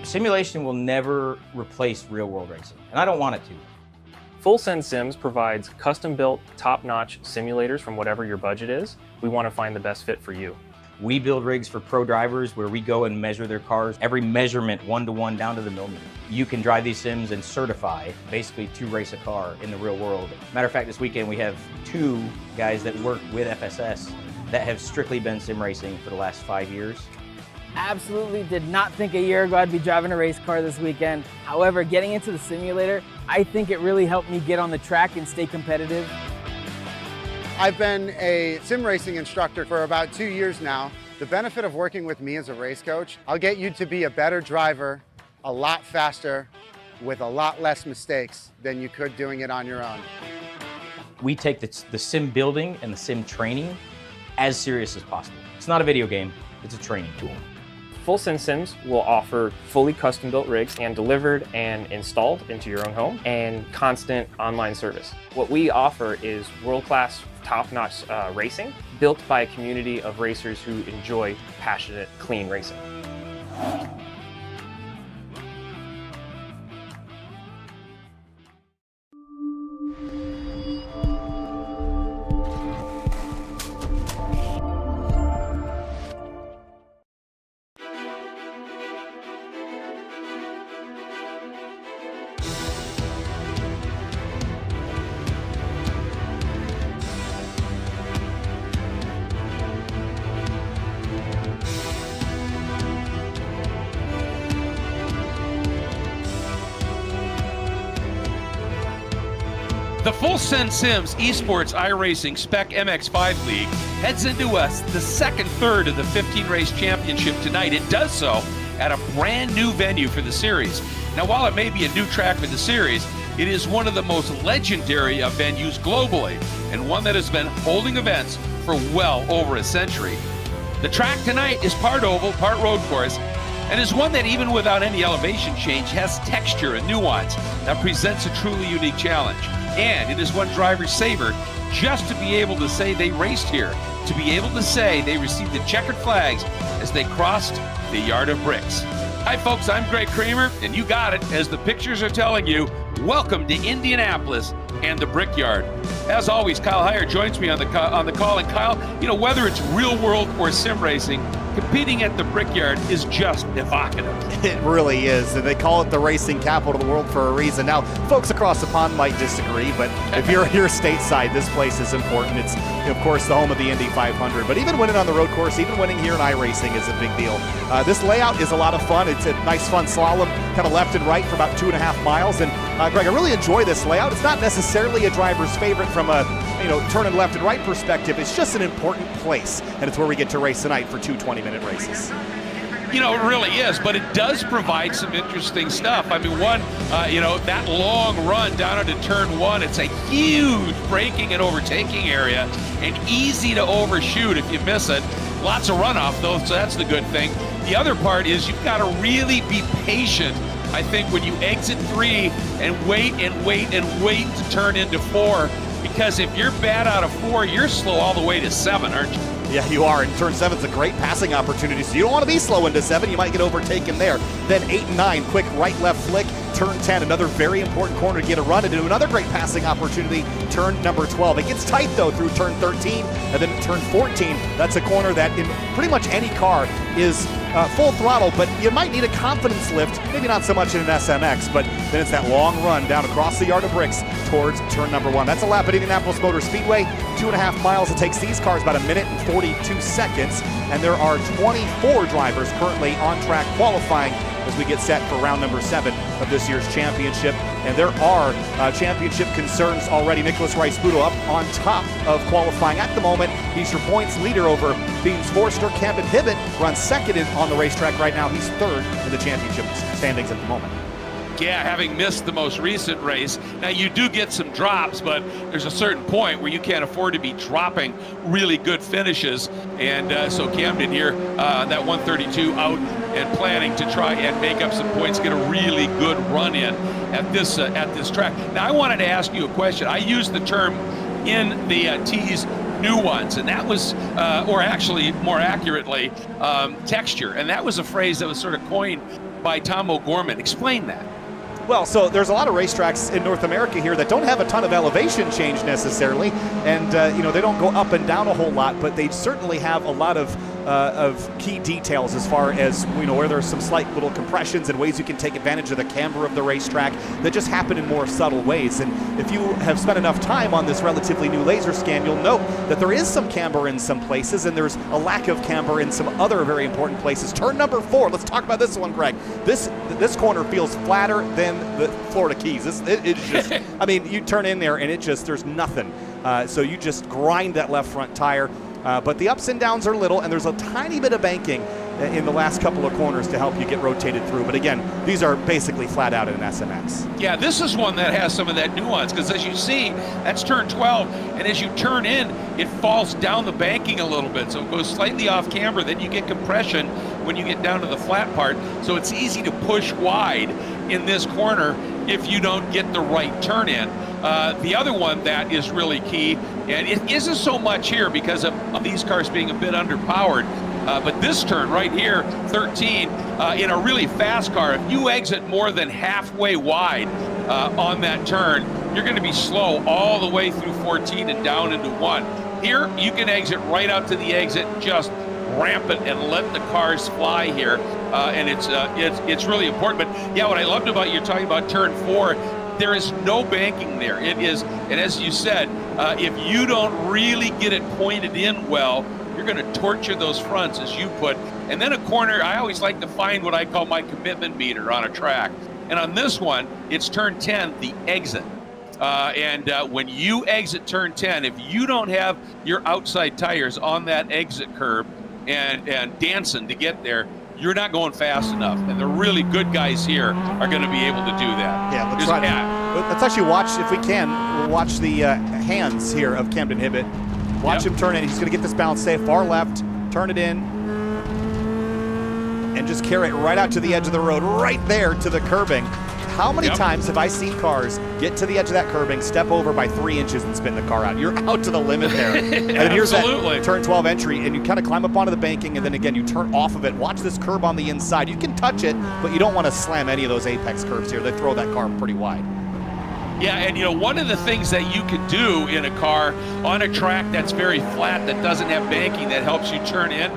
Simulation will never replace real-world racing, and I don't want it to. Full Send Sims provides custom-built, top-notch simulators from whatever your budget is. We want to find the best fit for you. We build rigs for pro drivers where we go and measure their cars, every measurement one-to-one down to the millimeter. You can drive these sims and certify basically to race a car in the real world. Matter of fact, this weekend we have 2 guys that work with FSS that have strictly been sim racing for the last 5 years. Absolutely did not think a year ago I'd be driving a race car this weekend. However, getting into the simulator, I think it really helped me get on the track and stay competitive. I've been a sim racing instructor for about 2 years now. The benefit of working with me as a race coach, I'll get you to be a better driver, a lot faster, with a lot less mistakes than you could doing it on your own. We take the sim building and the sim training as serious as possible. It's not a video game, it's a training tool. Full Send Sims will offer fully custom-built rigs and delivered and installed into your own home and constant online service. What we offer is world-class, top-notch racing built by a community of racers who enjoy passionate, clean racing. The Full Send Sims Esports iRacing Spec MX5 League heads into the second third of the 15-race championship tonight. It does so at a brand new venue for the series. Now, while it may be a new track for the series, it is one of the most legendary of venues globally, and one that has been holding events for well over a century. The track tonight is part oval, part road course, and is one that even without any elevation change has texture and nuance that presents a truly unique challenge. And it is one drivers savor just to be able to say they raced here, to be able to say they received the checkered flags as they crossed the yard of bricks. Hi folks, I'm Greg Kramer, and you got it, as the pictures are telling you, welcome to Indianapolis and the Brickyard. As always, Kyle Heyer joins me on the call, and Kyle, you know, whether it's real world or sim racing, competing at the Brickyard is just evocative. It really is, and they call it the racing capital of the world for a reason. Now, folks across the pond might disagree, but if you're here stateside, this place is important. It's, of course, the home of the Indy 500, but even winning on the road course, even winning here in iRacing is a big deal. This layout is a lot of fun. It's a nice, fun slalom, kind of left and right for about 2.5 miles, and Greg, I really enjoy this layout. It's not necessarily a driver's favorite from a turning left and right perspective. It's just an important place, and it's where we get to race tonight for 2 20-minute races. You know, it really is, but it does provide some interesting stuff. I mean, one, that long run down into turn 1, it's a huge braking and overtaking area and easy to overshoot if you miss it. Lots of runoff, though, so that's the good thing. The other part is you've got to really be patient, I think, when you exit 3 and wait to turn into 4, because if you're bad out of 4, you're slow all the way to 7, aren't you? Yeah, you are, and turn 7's a great passing opportunity, so you don't want to be slow into 7. You might get overtaken there. Then 8 and 9, quick right-left flick. Turn 10, another very important corner to get a run into. Another great passing opportunity, turn number 12. It gets tight, though, through turn 13, and then turn 14. That's a corner that in pretty much any car is full throttle, but you might need a confidence lift, maybe not so much in an SMX, but then it's that long run down across the yard of bricks towards turn number 1. That's a lap at Indianapolis Motor Speedway, 2.5 miles. It takes these cars about 1 minute and 42 seconds, and there are 24 drivers currently on track qualifying as we get set for round number 7 of this year's championship. And there are championship concerns already. Nicholas Rice-Budo up on top of qualifying at the moment. He's your points leader over Beans Forster. Camden Hibbett runs second on the racetrack right now. He's third in the championship standings at the moment. Yeah, having missed the most recent race. Now, you do get some drops, but there's a certain point where you can't afford to be dropping really good finishes. And so Camden here, that 132 out and planning to try and make up some points, get a really good run in at this track. Now, I wanted to ask you a question. I used the term in the tease nuance, and that was, or actually more accurately, texture. And that was a phrase that was sort of coined by Tom O'Gorman. Explain that. Well, so there's a lot of racetracks in North America here that don't have a ton of elevation change necessarily, and they don't go up and down a whole lot, but they certainly have a lot of key details as far as where there's some slight little compressions and ways you can take advantage of the camber of the racetrack that just happen in more subtle ways. And if you have spent enough time on this relatively new laser scan, you'll note that there is some camber in some places and there's a lack of camber in some other very important places. Turn number 4, let's talk about this one, Greg. This corner feels flatter than the Florida Keys. It's just, I mean, you turn in there and there's nothing. So you just grind that left front tire. But the ups and downs are little, and there's a tiny bit of banking in the last couple of corners to help you get rotated through. But again, these are basically flat out in an SMX. Yeah, this is one that has some of that nuance, because as you see, that's turn 12, and as you turn in, it falls down the banking a little bit, so it goes slightly off camber. Then you get compression when you get down to the flat part, so it's easy to push wide in this corner if you don't get the right turn in. The other one that is really key, and it isn't so much here because of these cars being a bit underpowered, but this turn right here, 13, in a really fast car, if you exit more than halfway wide on that turn, you're going to be slow all the way through 14 and down into 1. Here, you can exit right up to the exit, just ramp it and let the cars fly here, and it's really important. But yeah, what I loved about you talking about turn 4, there is no banking there. It is, and as you said, if you don't really get it pointed in well, you're going to torture those fronts, as you put. And then a corner, I always like to find what I call my commitment meter on a track. And on this one, it's turn 10, the exit. When you exit turn 10, if you don't have your outside tires on that exit curb and dancing to get there, you're not going fast enough. And the really good guys here are going to be able to do that. Yeah, let's actually watch, if we can, we'll watch the hands here of Camden Hibbett. Watch him turn in. He's going to get this balance safe. Far left, turn it in, and just carry it right out to the edge of the road, right there to the curbing. How many times have I seen cars get to the edge of that curbing, step over by 3 inches and spin the car out? You're out to the limit there. And here's that turn 12 entry, and you kind of climb up onto the banking, and then again, you turn off of it. Watch this curb on the inside. You can touch it, but you don't want to slam any of those apex curbs here. They throw that car pretty wide. Yeah, and one of the things that you could do in a car on a track that's very flat, that doesn't have banking, that helps you turn in,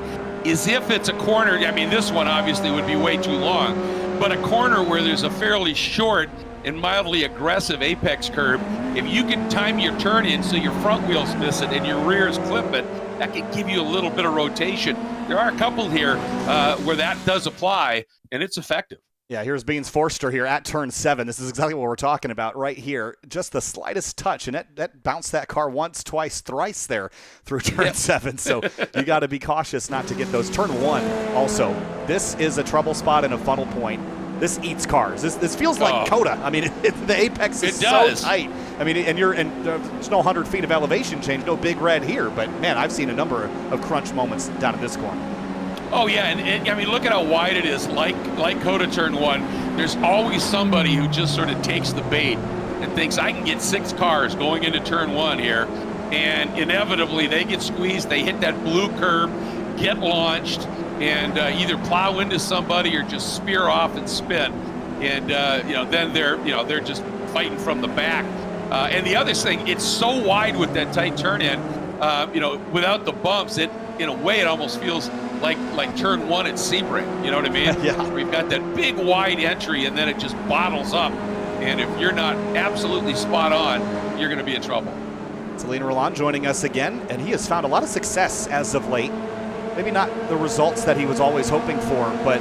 is if it's a corner, I mean, this one obviously would be way too long, but a corner where there's a fairly short and mildly aggressive apex curb, if you can time your turn in so your front wheels miss it and your rears clip it, that can give you a little bit of rotation. There are a couple here where that does apply, and it's effective. Yeah, here's Beans Forster here at turn 7. This is exactly what we're talking about right here. Just the slightest touch, and that bounced that car once, twice, thrice there through turn 7. So you got to be cautious not to get those. Turn 1 also. This is a trouble spot and a funnel point. This eats cars. This feels like COTA. I mean, the apex is so tight. I mean, and there's no 100 feet of elevation change, no big red here. But man, I've seen a number of crunch moments down in this corner. Oh yeah, and I mean, look at how wide it is. Like COTA turn 1, there's always somebody who just sort of takes the bait and thinks, I can get 6 cars going into turn 1 here, and inevitably they get squeezed, they hit that blue curb, get launched, and either plow into somebody or just spear off and spin, and then they're just fighting from the back. And the other thing, it's so wide with that tight turn in, without the bumps, in a way it almost feels like turn 1 at Sebring, you know what I mean? Yeah. We've got that big wide entry, and then it just bottles up, and if you're not absolutely spot on, you're going to be in trouble. Celine Roland joining us again, and he has found a lot of success as of late. Maybe not the results that he was always hoping for, but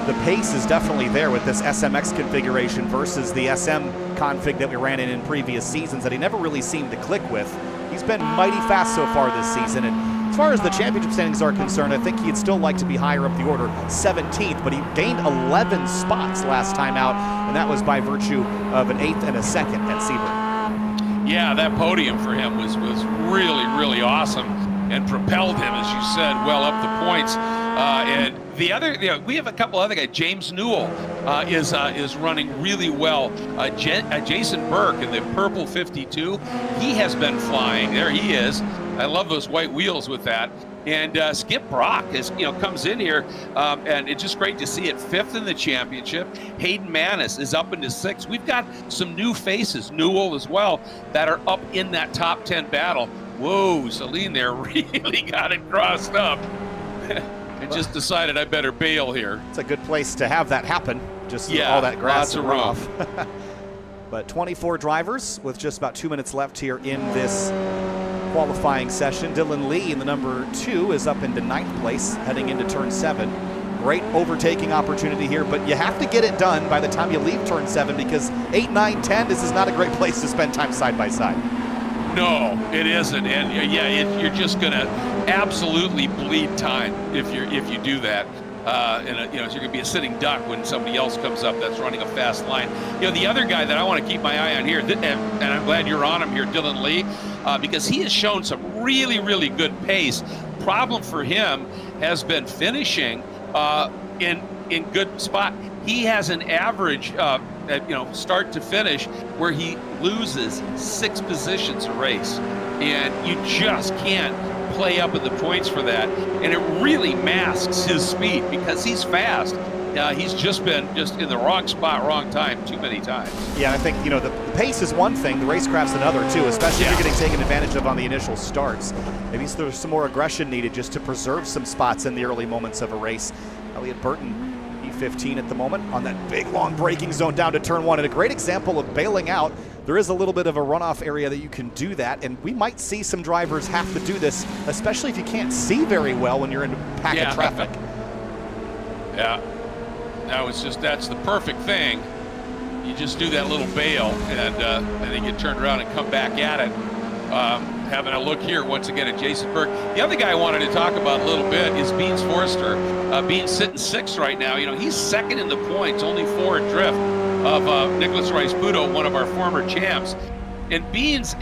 the pace is definitely there with this SMX configuration versus the SM config that we ran in previous seasons that he never really seemed to click with. He's been mighty fast so far this season, and as far as the championship standings are concerned, I think he'd still like to be higher up the order, 17th, but he gained 11 spots last time out, and that was by virtue of an 8th and a 2nd at Sebring. Yeah, that podium for him was really, really awesome and propelled him, as you said, well up the points. And the other, we have a couple other guys. James Newell is running really well. Jason Burke in the purple 52, he has been flying. There he is. I love those white wheels with that. And Skip Brock comes in here, and it's just great to see it. 5th in the championship. Hayden Manis is up into 6th. We've got some new faces, Newell as well, that are up in that top 10 battle. Whoa, Celine there really got it crossed up. And just decided I better bail here. It's a good place to have that happen. Just all that grass to run off. But 24 drivers with just about 2 minutes left here in this qualifying session. Dylan Lee in the number 2 is up into 9th place heading into turn 7. Great overtaking opportunity here, but you have to get it done by the time you leave turn 7 because 8, 9, 10, this is not a great place to spend time side by side. No, it isn't, and you're just going to absolutely bleed time if you do that. You're going to be a sitting duck when somebody else comes up that's running a fast line. The other guy that I want to keep my eye on here, and I'm glad you're on him here, Dylan Lee, because he has shown some really, really good pace. Problem for him has been finishing in good spot. He has an average, start to finish where he loses 6 positions a race, and you just can't play up at the points for that, and it really masks his speed because he's fast. He's just been in the wrong spot, wrong time too many times. Yeah, I think the pace is one thing, the racecraft's another too, especially if you're getting taken advantage of on the initial starts. Maybe there's some more aggression needed just to preserve some spots in the early moments of a race. Elliott Burton, E15 at the moment on that big long braking zone down to turn 1, and a great example of bailing out. There is a little bit of a runoff area that you can do that, and we might see some drivers have to do this, especially if you can't see very well when you're in a pack of traffic. Yeah, that's the perfect thing. You just do that little bail, and then you turn around and come back at it. Having a look here once again at Jason Burke. The other guy I wanted to talk about a little bit is Beans Forster. Beans sitting 6th right now. He's 2nd in the points, only 4 adrift of Nicholas Rice-Budo, one of our former champs. And Beans,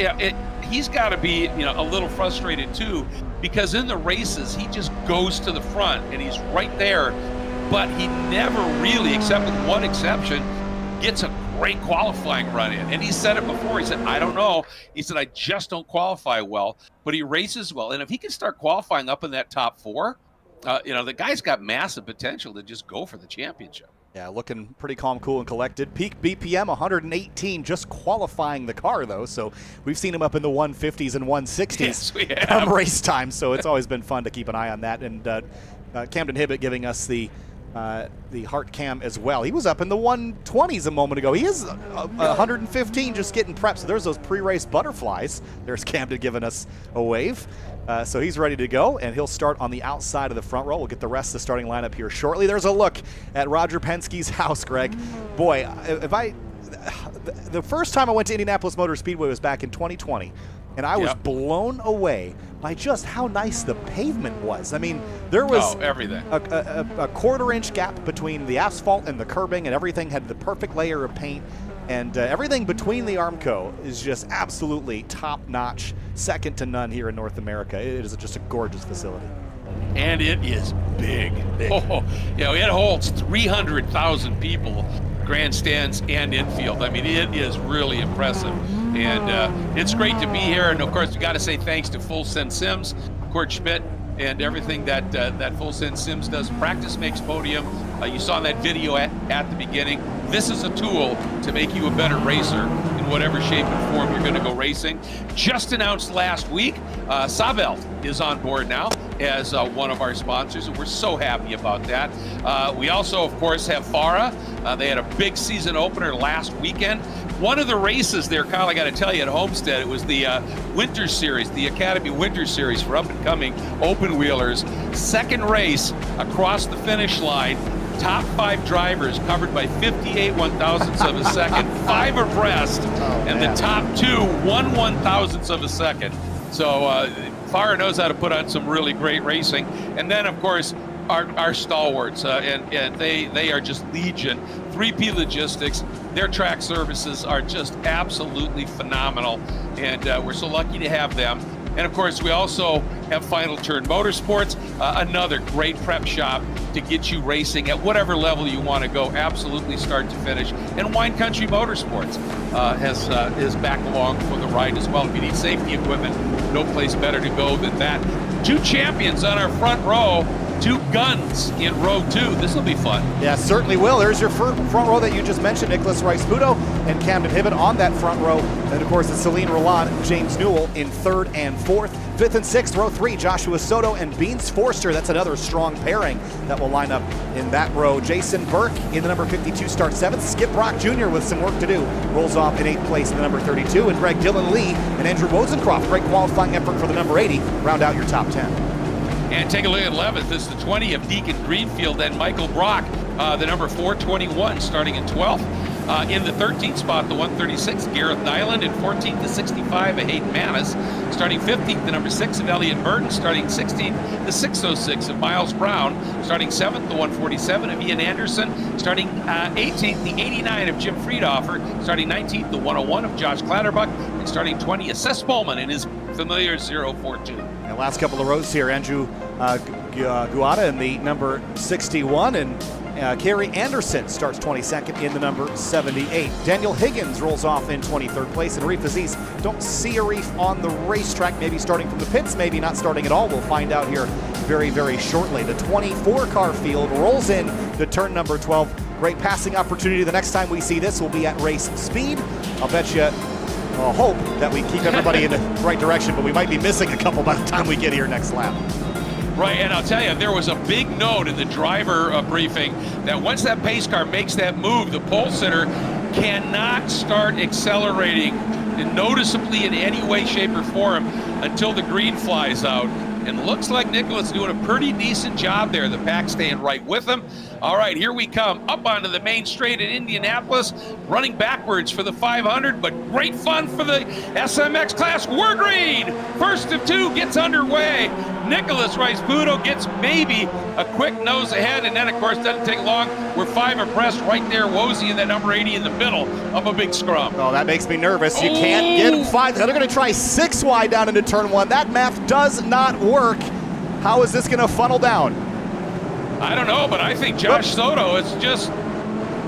he's got to be a little frustrated too, because in the races he just goes to the front and he's right there, but he never really, except with one exception, gets a great qualifying run in. And he said it before. He said, I don't know. He said, I just don't qualify well, but he races well. And if he can start qualifying up in that top 4, the guy's got massive potential to just go for the championship. Yeah, looking pretty calm, cool, and collected. Peak BPM 118, just qualifying the car, though. So we've seen him up in the 150s and 160s come race time. So it's always been fun to keep an eye on that. And Camden Hibbett giving us the heart cam as well. He was up in the 120s a moment ago. He is 115 just getting prepped. So there's those pre-race butterflies. There's Camden giving us a wave. So he's ready to go, and he'll start on the outside of the front row. We'll get the rest of the starting lineup here shortly. There's a look at Roger Penske's house, Greg. Boy, the first time I went to Indianapolis Motor Speedway was back in 2020, and I was blown away by just how nice the pavement was. I mean, there was everything. A quarter-inch gap between the asphalt and the curbing, and everything had the perfect layer of paint. And everything between the Armco is just absolutely top-notch, second to none here in North America. It is just a gorgeous facility. And it is big. Oh, it holds 300,000 people, grandstands and infield. I mean, it is really impressive. And it's great to be here. And, of course, we got to say thanks to Full Send Sims, Kurt Schmidt, and everything that Full Send Sims does. Practice makes podium. You saw that video at the beginning. This is a tool to make you a better racer in whatever shape and form you're going to go racing. Just announced last week, Sabelt is on board now as one of our sponsors, and we're so happy about that. We also, of course, have Farah. They had a big season opener last weekend. One of the races there, Kyle, I got to tell you, at Homestead, it was the Winter Series, the Academy Winter Series for up-and-coming open-wheelers. Second race across the finish line. Top 5 drivers covered by 58 1/1000ths of a second, 5 abreast, and the top 2 1/1000th of a second. So Farah knows how to put on some really great racing. And then, of course, our stalwarts, and they are just legion. 3P Logistics, their track services are just absolutely phenomenal, and we're so lucky to have them. And of course, we also have Final Turn Motorsports, another great prep shop to get you racing at whatever level you want to go, absolutely start to finish. And Wine Country Motorsports is back along for the ride as well. If you need safety equipment, no place better to go than that. 2 champions on our front row, 2 guns in row 2. This will be fun. Yeah, certainly will. There's your front row that you just mentioned, Nicholas Rice-Budo and Camden Hibbett on that front row. And of course, it's Celine Roland, James Newell in 3rd and 4th. 5th and 6th, row 3, Joshua Soto and Beans Forster. That's another strong pairing that will line up in that row. Jason Burke in the number 52 starts 7th. Skip Brock Jr. with some work to do rolls off in 8th place in the number 32. And Greg Dillon Lee and Andrew Wozencroft, great qualifying effort for the number 80, round out your top 10. And take a look at 11th. This is the 20 of Deacon Greenfield and Michael Brock, the number 421, starting in 12th. In the 13th spot, the 136, Gareth Nyland. In 14th, the 65 of Hayden Manis. Starting 15th, the number 6 of Elliot Burton. Starting 16th, the 606 of Miles Brown. Starting 7th, the 147 of Ian Anderson. Starting 18th, the 89 of Jim Friedhofer. Starting 19th, the 101 of Josh Clatterbuck. And starting 20th, Seth Bowman in his familiar 042. The last couple of rows here, Andrew Guada in the number 61, and Kerry Anderson starts 22nd in the number 78. Daniel Higgins rolls off in 23rd place, and Arif Aziz, don't see Arif on the racetrack, maybe starting from the pits, maybe not starting at all. We'll find out here very, very shortly. The 24-car field rolls in to turn number 12. Great passing opportunity. The next time we see this will be at race speed. I'll bet you hope that we keep everybody in the right direction, but we might be missing a couple by the time we get here next lap. Right, and I'll tell you, there was a big note in the driver briefing that once that pace car makes that move, the pole sitter cannot start accelerating noticeably in any way, shape, or form until the green flies out. And looks like Nicholas doing a pretty decent job there. The pack staying right with him. All right, here we come up onto the main straight at Indianapolis, running backwards for the 500, but great fun for the SMX class. We're green. First of 2 gets underway. Nicholas Rice-Budo gets maybe a quick nose ahead, and then, of course, doesn't take long. We're 5 abreast right there. Wozie in that number 80 in the middle of a big scrum. Oh, that makes me nervous. You can't get 5. They're going to try 6 wide down into turn 1. That math does not work. How is this going to funnel down? I don't know, but I think Josh Soto is just,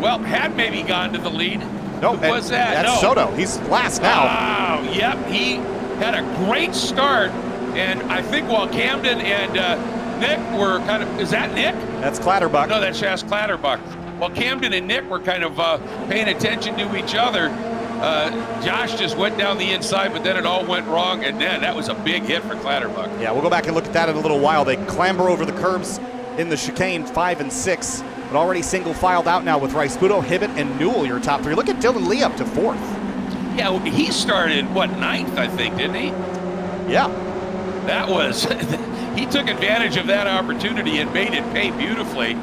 well, had maybe gone to the lead. No, Who was that? That's No. Soto. He's last now. Wow, yep, he had a great start, and I think while Camden and Nick were kind of, is that Nick? That's Clatterbuck. No, that's Chas Clatterbuck. While Camden and Nick were kind of paying attention to each other, Josh just went down the inside, but then it all went wrong, and then that was a big hit for Clatterbuck. Yeah, we'll go back and look at that in a little while. They clamber over the curbs in the chicane, 5 and 6, but already single filed out now with Rice-Budo, Hibbett, and Newell, your top 3. Look at Dillon Lee up to 4th. Yeah, he started, what, 9th, I think, didn't he? Yeah. That was, he took advantage of that opportunity and made it pay beautifully.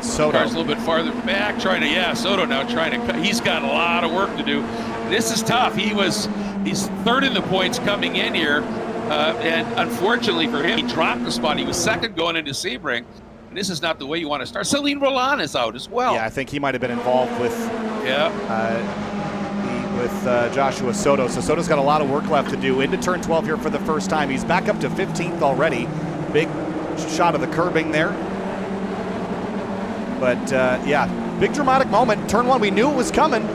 Soto. Car's a little bit farther back, Soto now trying to, he's got a lot of work to do. This is tough. He's 3rd in the points coming in here, and unfortunately for him, he dropped the spot. He was 2nd going into Sebring, and this is not the way you want to start. Celine Roland is out as well. Yeah, I think he might have been involved with Joshua Soto. So Soto's got a lot of work left to do. Into turn 12 here for the first time. He's back up to 15th already. Big shot of the curbing there. But yeah, big dramatic moment. Turn 1, we knew it was coming,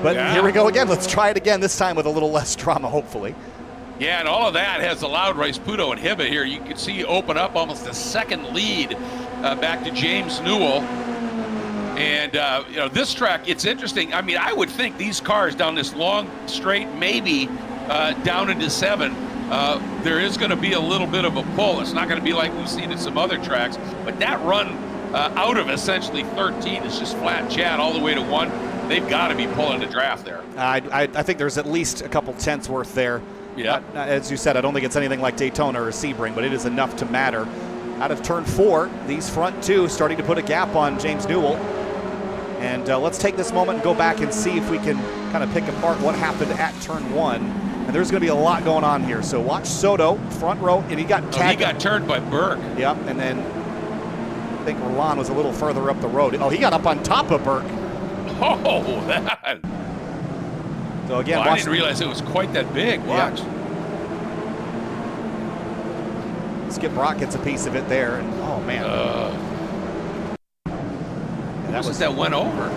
but here we go again. Let's try it again, this time with a little less drama, hopefully. Yeah, and all of that has allowed Rice-Budo and Hibbett here. You can see open up almost a 2nd lead back to James Newell. And, you know, this track, it's interesting. I mean, I would think these cars down this long straight, maybe down into 7, there is going to be a little bit of a pull. It's not going to be like we've seen at some other tracks. But that run out of essentially 13 is just flat chat all the way to 1. They've got to be pulling the draft there. I think there's at least a couple tenths worth there. Yeah. As you said, I don't think it's anything like Daytona or Sebring, but it is enough to matter. Out of turn 4, these front 2 starting to put a gap on James Newell. And let's take this moment and go back and see if we can kind of pick apart what happened at turn 1. And there's going to be a lot going on here. So watch Soto, front row, and he got tagged. He got turned by Burke. Yep, and then I think Roland was a little further up the road. Oh, he got up on top of Burke. Oh, that. So again, I didn't realize it was quite that big. Watch. Yeah. Skip Brock gets a piece of it there. And, oh, man. That went over.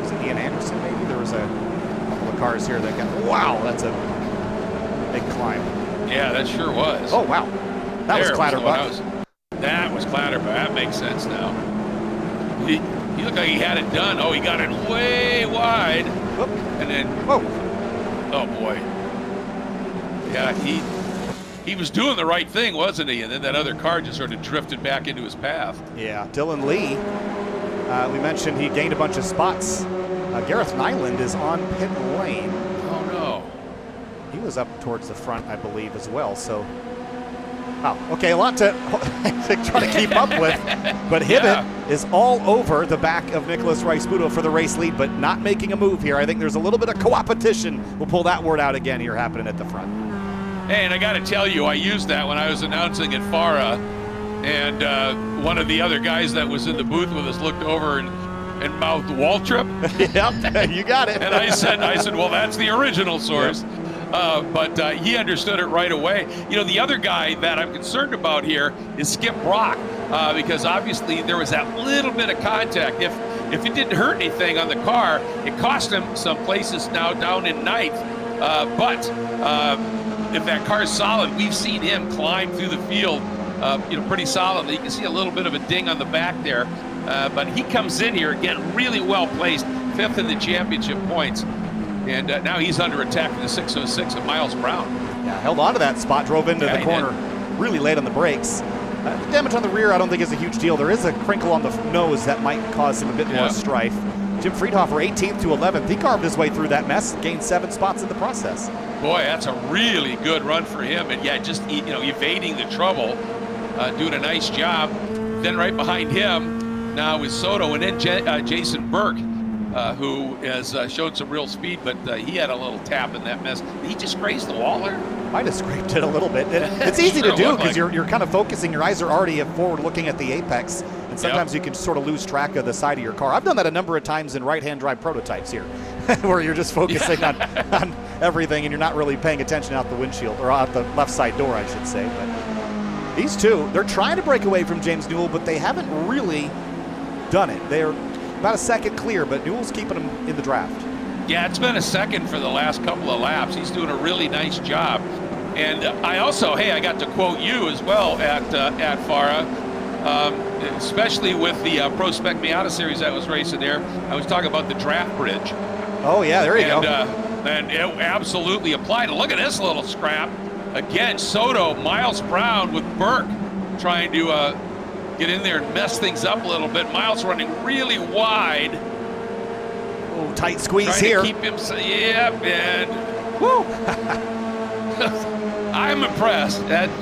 Was it Ian Anderson, maybe? There was a couple of cars here that got, wow, that's a big climb. Yeah, that sure was. Oh, wow. That was Clatterbuck. That was Clatterbuck. That makes sense now. He looked like he had it done. Oh, he got it way wide. Whoop. And then, whoa. Oh, boy. Yeah, he was doing the right thing, wasn't he? And then that other car just sort of drifted back into his path. Yeah, Dylan Lee, we mentioned he gained a bunch of spots. Gareth Nyland is on pit lane. Oh, no. He was up towards the front, I believe, as well. So, wow. Okay, a lot to try to keep up with. But Hibbett is all over the back of Nicholas Rice-Budo for the race lead, but not making a move here. I think there's a little bit of co-opetition. We'll pull that word out again here happening at the front. Hey, and I got to tell you, I used that when I was announcing at FARA, and one of the other guys that was in the booth with us looked over and mouthed Waltrip. Yep, you got it. And I said, well, that's the original source. Yep. But he understood it right away. You know, the other guy that I'm concerned about here is Skip Brock, because obviously there was that little bit of contact. If it didn't hurt anything on the car, it cost him some places now down in ninth. But if that car is solid, we've seen him climb through the field, pretty solidly. You can see a little bit of a ding on the back there. But he comes in here, again, really well placed, 5th in the championship points. And now he's under attack in the 606 of Miles Brown. Yeah, held on to that spot, drove into the corner really late on the brakes. The damage on the rear I don't think is a huge deal. There is a crinkle on the nose that might cause him a bit more strife. Jim Friedhofer, 18th to 11th. He carved his way through that mess, gained 7 spots in the process. Boy, that's a really good run for him. And yeah, just evading the trouble, doing a nice job. Then right behind him now is Soto, and then Jason Burke, who has showed some real speed, but he had a little tap in that mess. Did he just grazed the wall there? Might have scraped it a little bit. It's easy to do because you're kind of focusing. Your eyes are already forward looking at the apex, and sometimes you can sort of lose track of the side of your car. I've done that a number of times in right-hand drive prototypes here, where you're just focusing on everything and you're not really paying attention out the windshield, or out the left side door, I should say. But these two, they're trying to break away from James Newell, but they haven't really done it. They're about a second clear, but Newell's keeping them in the draft. Yeah, it's been a second for the last couple of laps. He's doing a really nice job. And I also, I got to quote you as well at FARA, especially with the Pro Spec Miata series that was racing there. I was talking about the draft bridge. Oh, yeah, there you go. And it absolutely applied. And look at this little scrap. Again, Soto, Miles Brown with Burke trying to get in there and mess things up a little bit. Miles running really wide. Oh, tight squeeze here. To keep him, and whoo. I'm impressed. That's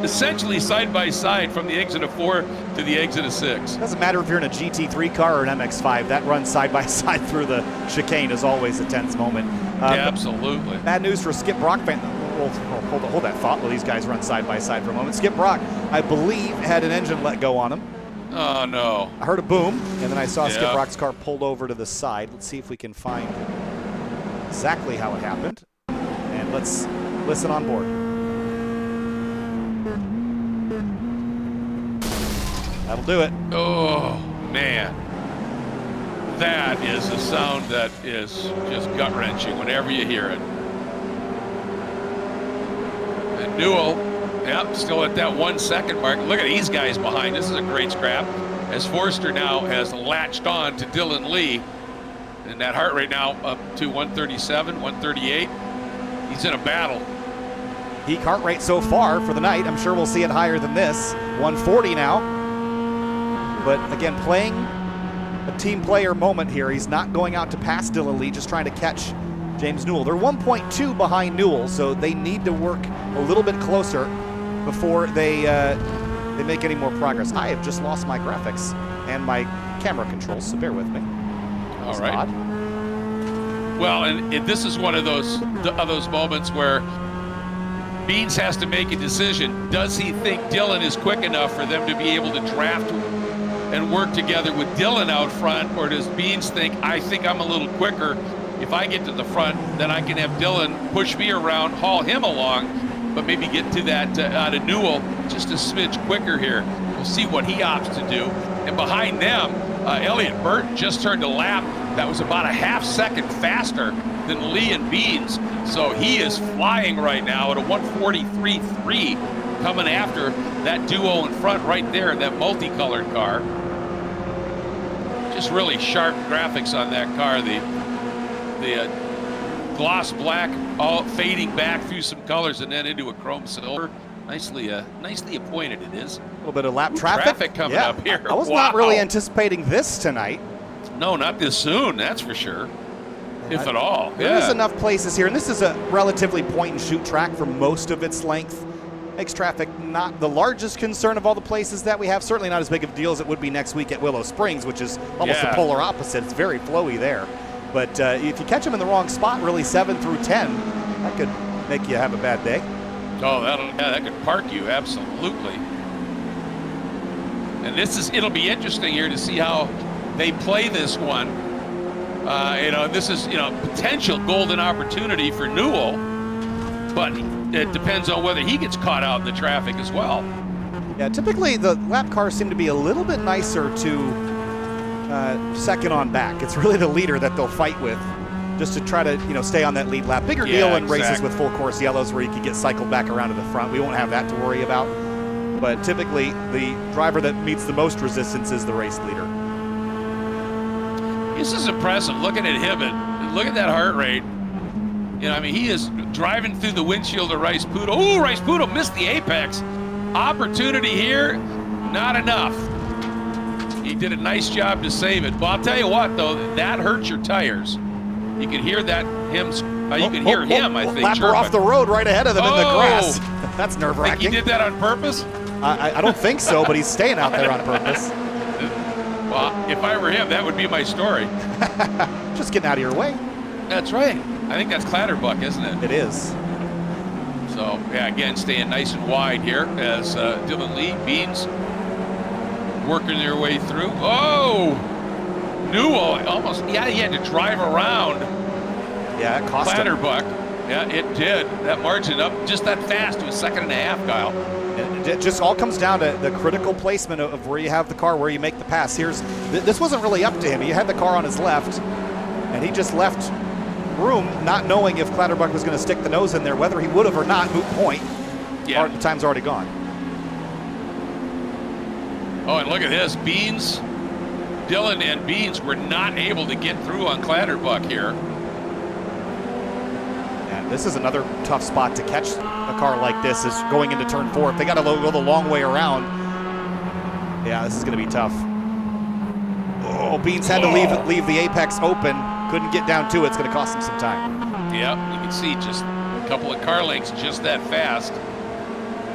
essentially side by side from the exit of 4 to the exit of 6. Doesn't matter if you're in a GT3 car or an MX-5. That run side by side through the chicane is always a tense moment. Yeah, absolutely. Bad news for Skip Brock fan. Well, hold that thought while these guys run side by side for a moment. Skip Brock, I believe, had an engine let go on him. Oh, no. I heard a boom, and then I saw Skip Brock's car pulled over to the side. Let's see if we can find exactly how it happened. And let's listen on board. That'll do it. Oh, man. That is a sound that is just gut-wrenching whenever you hear it. And Newell, still at that 1 second mark. Look at these guys behind. This is a great scrap, as Forster now has latched on to Dylan Lee. And that heart rate now up to 137, 138. He's in a battle. Peak heart rate so far for the night. I'm sure we'll see it higher than this. 140 now. But again, playing a team player moment here. He's not going out to pass Dylan Lee, just trying to catch James Newell. They're 1.2 behind Newell, so they need to work a little bit closer before they make any more progress. I have just lost my graphics and my camera controls, so bear with me. All right. Odd. Well, and this is one of those moments where Beans has to make a decision. Does he think Dylan is quick enough for them to be able to draft and work together with Dylan out front, or does Beans think, I think I'm a little quicker. If I get to the front, then I can have Dylan push me around, haul him along, but maybe get to that out of Newell just a smidge quicker here. We'll see what he opts to do. And behind them, Elliott Burton just turned a lap that was about a half second faster than Lee and Beans. So he is flying right now at a 143.3, coming after that duo in front right there in that multicolored car. Just really sharp graphics on that car. The gloss black all fading back through some colors and then into a chrome silver. Nicely appointed it is. A little bit of lap traffic coming up here. I was not really anticipating this tonight. No, not this soon, that's for sure. If at all. There's enough places here, and this is a relatively point-and-shoot track for most of its length. Makes traffic not the largest concern of all the places that we have. Certainly not as big of a deal as it would be next week at Willow Springs, which is almost the polar opposite. It's very flowy there. But if you catch them in the wrong spot, really 7 through 10, that could make you have a bad day. Oh, that could park you, absolutely. And it'll be interesting here to see how they play this one. This is, potential golden opportunity for Newell, but it depends on whether he gets caught out in the traffic as well. Yeah, typically the lap cars seem to be a little bit nicer to second on back. It's really the leader that they'll fight with just to try to, stay on that lead lap. Bigger deal in races with full course yellows where you can get cycled back around to the front. We won't have that to worry about. But typically the driver that meets the most resistance is the race leader. This is impressive. Looking at Hibbett, look at that heart rate. He is driving through the windshield of Rice Pudo. Oh, Rice Pudo missed the apex. Opportunity here, not enough. He did a nice job to save it. But I'll tell you what, though, that hurts your tires. You can hear that him. You can hear him, I think. Lapper off the road right ahead of them in the grass. That's nerve-wracking. Think he did that on purpose? I don't think so, but he's staying out there on purpose. Well, if I were him, that would be my story. Just getting out of your way. That's right. I think that's Clatterbuck, isn't it? It is. So, again, staying nice and wide here as Dylan Lee, Beans, working their way through. Oh! Newell almost, he had to drive around. Yeah, it cost Clatterbuck. Yeah, it did. That margin up just that fast to a 1.5 seconds, Kyle. It just all comes down to the critical placement of where you have the car, where you make the pass. This wasn't really up to him. He had the car on his left, and he just left room, not knowing if Clatterbuck was going to stick the nose in there. Whether he would have or not, moot point. Yeah. The time's already gone. Oh, and look at this. Dylan and Beans were not able to get through on Clatterbuck here. And this is another tough spot to catch a car like this, is going into turn 4. If they got to go the long way around, yeah, this is going to be tough. Oh, Beans had to leave the apex open. Couldn't get down to it. It's going to cost him some time. Yep, you can see just a couple of car lengths just that fast.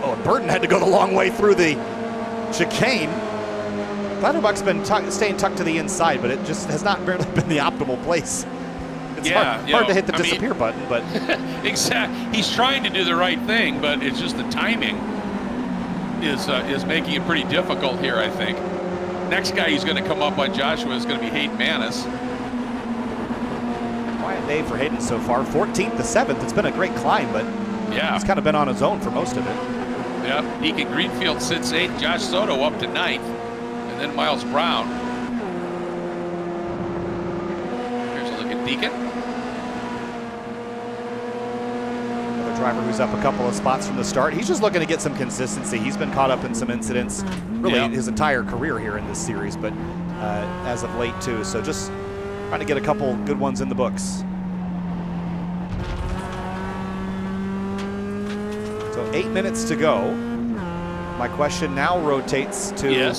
Oh, and Burton had to go the long way through the chicane. Clatterbuck's been staying tucked to the inside, but it just has not really been the optimal place. It's hard to hit the disappear button, but exactly. He's trying to do the right thing, but it's just the timing is making it pretty difficult here, I think. Next guy who's going to come up on Joshua is going to be Hayden Manis. Quiet day for Hayden so far. 14th to 7th. It's been a great climb, but he's kind of been on his own for most of it. Yeah, Deacon Greenfield sits 8th. Josh Soto up to 9th. And then Miles Brown. Here's a look at Deacon. Another driver who's up a couple of spots from the start. He's just looking to get some consistency. He's been caught up in some incidents really his entire career here in this series, but as of late too. So just trying to get a couple good ones in the books. So 8 minutes to go. My question now rotates to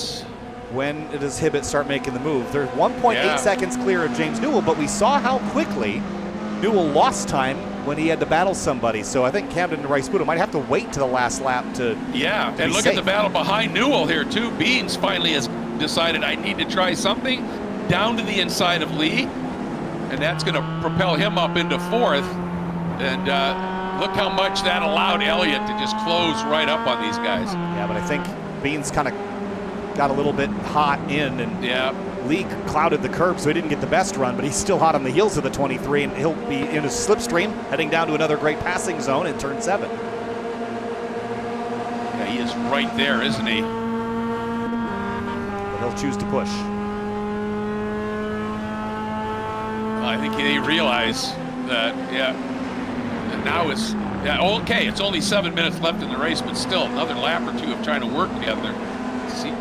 when does Hibbett start making the move? They're 1.8 seconds clear of James Newell, but we saw how quickly Newell lost time when he had to battle somebody. So I think Camden and Rice Pudo might have to wait to the last lap to and look at the battle behind Newell here too. Beans finally has decided I need to try something down to the inside of Lee, and that's going to propel him up into 4th. And look how much that allowed Elliott to just close right up on these guys. Yeah, but I think Beans kind of got a little bit hot in, and Lee clouded the curb, so he didn't get the best run, but he's still hot on the heels of the 23, and he'll be in his slipstream, heading down to another great passing zone in turn 7. Yeah, he is right there, isn't he? But he'll choose to push. Well, I think they realize Yeah. And now it's, okay, it's only 7 minutes left in the race, but still another lap or two of trying to work together. See,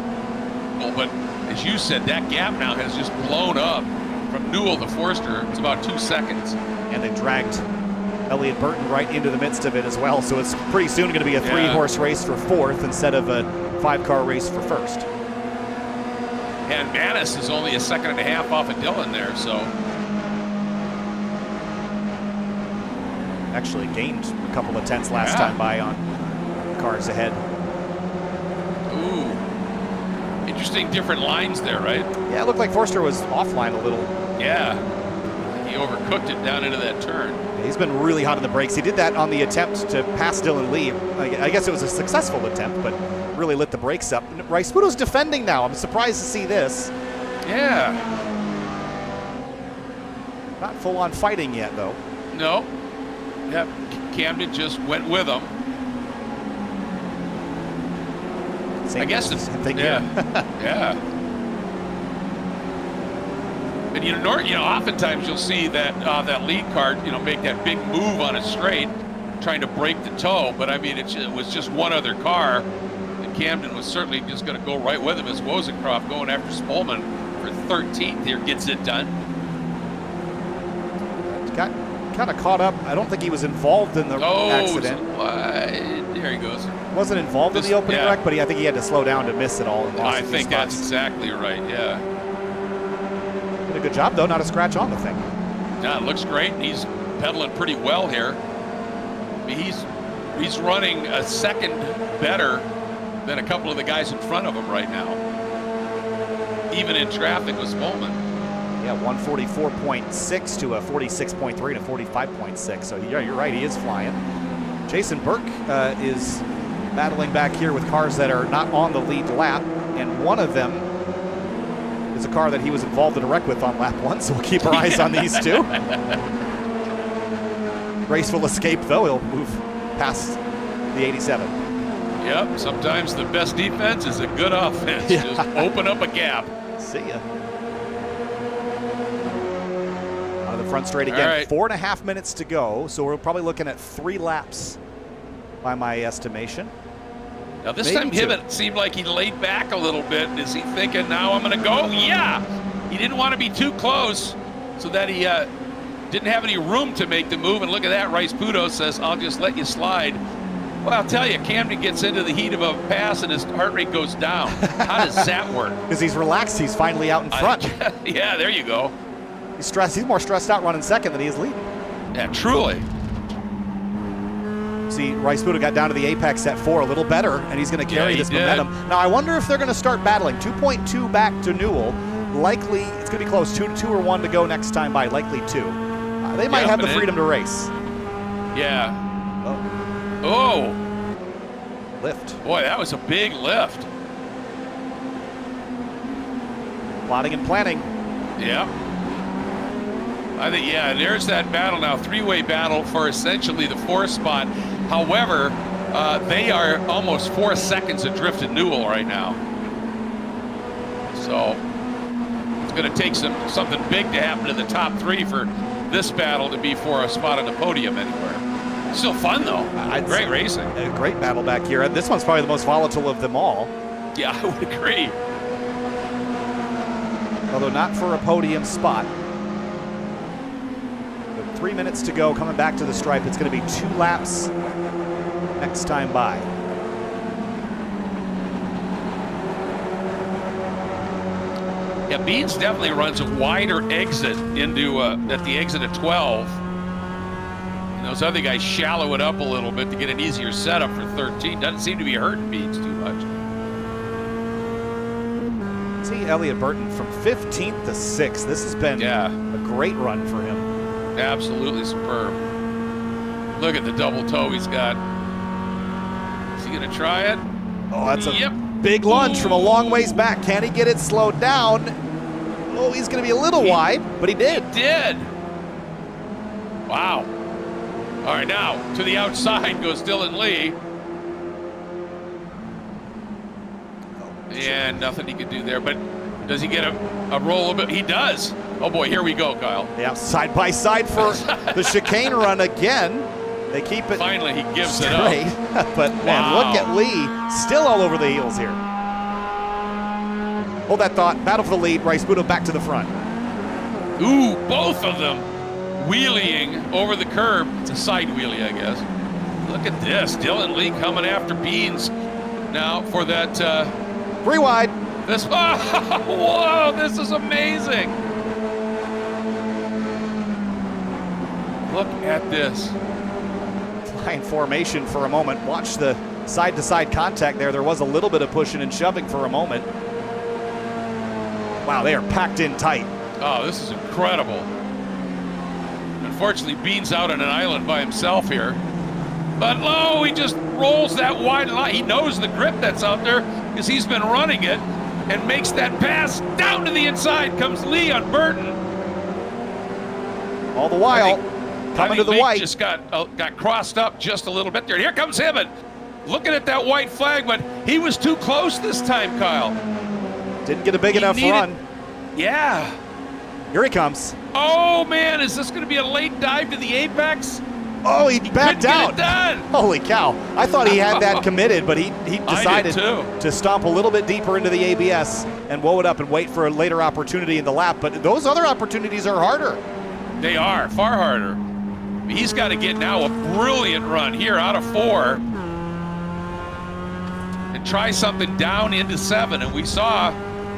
well, but as you said, that gap now has just blown up from Newell to Forster. It's about 2 seconds. And they dragged Elliott Burton right into the midst of it as well. So it's pretty soon going to be a 3-horse race for 4th instead of a 5-car race for 1st. And Manis is only a 1.5 seconds off of Dillon there, so. Actually gained a couple of tenths last time by on cars ahead. Ooh. Interesting different lines there, right? Yeah, it looked like Forster was offline a little. Yeah. He overcooked it down into that turn. He's been really hot on the brakes. He did that on the attempt to pass Dylan Lee. I guess it was a successful attempt, but really lit the brakes up. Riceputo's defending now. I'm surprised to see this. Yeah. Not full on fighting yet, though. No. Yep. Camden just went with him. Same I guess thing, it's, same thing yeah. here. Yeah. And you know, oftentimes you'll see that that lead car, make that big move on a straight, trying to break the toe. But I mean, it was just one other car, and Camden was certainly just going to go right with him as Wozencroft going after Spolman for 13th here gets it done. Got kind of caught up. I don't think he was involved in the accident. There he goes. Wasn't involved in the opening wreck, but I think he had to slow down to miss it all. And lost I think that's exactly right. Yeah. Did a good job though, not a scratch on the thing. Yeah, it looks great. He's pedaling pretty well here. I mean, he's running a second better than a couple of the guys in front of him right now, even in traffic with Spolman. Yeah, 144.6 to a 46.3 to 45.6. So yeah, you're right, he is flying. Jason Burke is battling back here with cars that are not on the lead lap, and one of them is a car that he was involved in a wreck with on lap 1, so we'll keep our eyes on these two. Graceful escape, though. He'll move past the 87. Yep, sometimes the best defense is a good offense. Yeah. Just open up a gap. See ya. On the front straight again. Right. 4.5 minutes to go, so we're probably looking at 3 laps by my estimation. Now this time it seemed like he laid back a little bit. Is he thinking, now I'm going to go? Yeah! He didn't want to be too close so that he didn't have any room to make the move. And look at that, Riceputo says, I'll just let you slide. Well, I'll tell you, Camden gets into the heat of a pass and his heart rate goes down. How does that work? Because he's relaxed. He's finally out in front. Yeah, there you go. He's stressed. He's more stressed out running second than he is leading. Yeah, truly. See, Riceputo got down to the apex at 4, a little better, and he's going to carry this momentum. Now, I wonder if they're going to start battling. 2.2 back to Newell. Likely, it's going to be close. 2 or 1 to go next time by. Likely 2. They might have the freedom to race. Yeah. Oh. Lift. Boy, that was a big lift. Plotting and planning. Yeah. I think, yeah, there's that battle now. 3-way battle for essentially the 4th spot. However, they are almost 4 seconds adrift at Newell right now. So it's going to take something big to happen to the top 3 for this battle to be for a spot on the podium anywhere. Still fun though. Great racing. A great battle back here. This one's probably the most volatile of them all. Yeah, I would agree. Although not for a podium spot. 3 minutes to go, coming back to the stripe. It's going to be 2 laps next time by. Yeah, Beans definitely runs a wider exit into at the exit of 12. And those other guys shallow it up a little bit to get an easier setup for 13. Doesn't seem to be hurting Beans too much. See Elliott Burton from 15th to 6th. This has been a great run for him. Absolutely superb. Look at the double toe he's got. Is he going to try it? Oh, that's a big lunge from a long ways back. Can he get it slowed down? Oh, he's going to be a little wide, but he did. He did. Wow. All right, now to the outside goes Dylan Lee. And nothing he could do there. But Does he get a roll a bit? He does. Oh boy, here we go, Kyle. Yeah, side by side for the chicane run again. They keep it Finally, he gives straight. it up. But man, look at Lee, still all over the heels here. Hold that thought. Battle for the lead. Rice Budo back to the front. Ooh, both of them wheeling over the curb. It's a side wheelie, I guess. Look at this. Dylan Lee coming after Beans now for that. 3 wide. This. Oh, whoa, this is amazing. Look at this. Flying formation for a moment. Watch the side-to-side contact there. There was a little bit of pushing and shoving for a moment. Wow, they are packed in tight. Oh, this is incredible. Unfortunately, Bean's out on an island by himself here. But lo, he just rolls that wide line. He knows the grip that's out there because he's been running it and makes that pass down to the inside. Comes Lee on Burton. All the while, coming to the Nate white. Just got crossed up just a little bit there. Here comes Hibbett, looking at that white flag, but he was too close this time, Kyle. Didn't get a big enough run. Yeah. Here he comes. Oh man, is this going to be a late dive to the apex? Oh, he backed out. Get it done. Holy cow. I thought he had that committed, but he decided I did to stomp a little bit deeper into the ABS and woe it up and wait for a later opportunity in the lap. But those other opportunities are harder. They are, far harder. He's got to get now a brilliant run here out of 4 and try something down into 7. And we saw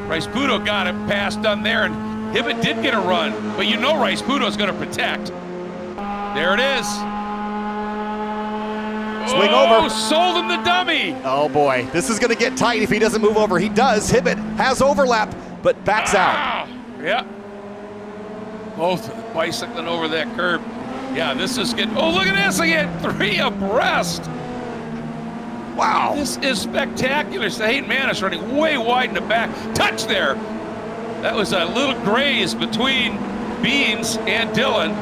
Rice Budo got it pass done there, and Hibbett did get a run, but you know Rice Budo's going to protect. There it is. Swing over. Sold him the dummy. Oh boy, this is going to get tight if he doesn't move over. He does. Hibbett has overlap, but backs out. Yeah. Both bicycling over that curb. Yeah, this is getting. Oh, look at this again. 3 abreast. Wow. This is spectacular. Hayden Manis running way wide in the back. Touch there. That was a little graze between Beans and Dylan.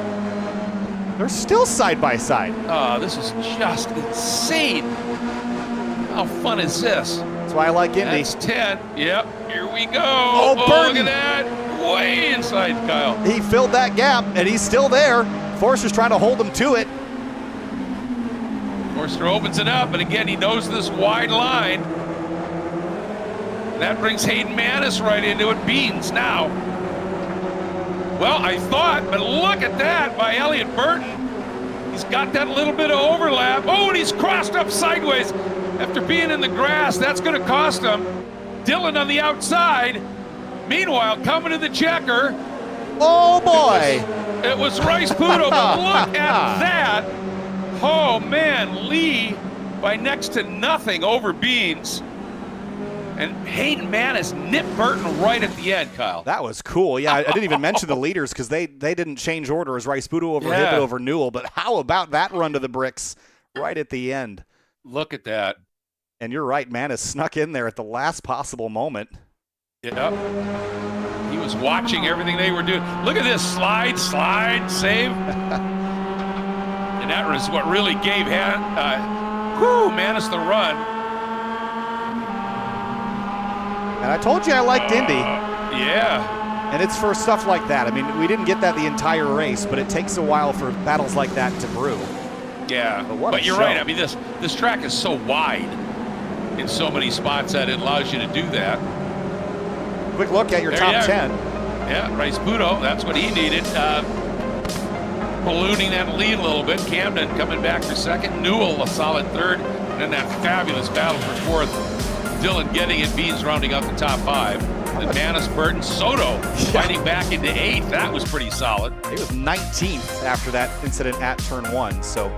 They're still side by side. This is just insane. How fun is this? That's why I like Indy. That's 10. Yep, here we go. Oh, look Burton. at that. Way inside, Kyle. He filled that gap, and he's still there. Forster's trying to hold him to it. Forster opens it up, and again, he knows this wide line. That brings Hayden Manis right into it. Beans now. Well, I thought, but look at that by Elliott Burton. He's got that little bit of overlap. Oh, and he's crossed up sideways. After being in the grass, that's going to cost him. Dylan on the outside. Meanwhile, coming to the checker. Oh, boy. It was Rice Budo, but look at that. Oh, man, Lee by next to nothing over Beans. And Hayden Manis nipped Burton right at the end, Kyle. That was cool. Yeah, I didn't even mention the leaders because they didn't change order as Rice Budo over Hibbett over Newell. But how about that run to the bricks right at the end? Look at that. And you're right, Manis snuck in there at the last possible moment. Yep. He was watching everything they were doing. Look at this slide, save. And that was what really gave Manis the run. And I told you I liked Indy. Yeah. And it's for stuff like that. I mean, we didn't get that the entire race, but it takes a while for battles like that to brew. Yeah, but you're right. I mean, this track is so wide in so many spots that it allows you to do that. Quick look at your top 10. Yeah, Rice Budo, that's what he needed. Ballooning that lead a little bit. Camden coming back for second. Newell a solid third. And then that fabulous battle for fourth. Dylan getting it, Beans rounding up the top 5. Then Manis, Burton, Soto fighting back into 8th. That was pretty solid. He was 19th after that incident at turn 1. So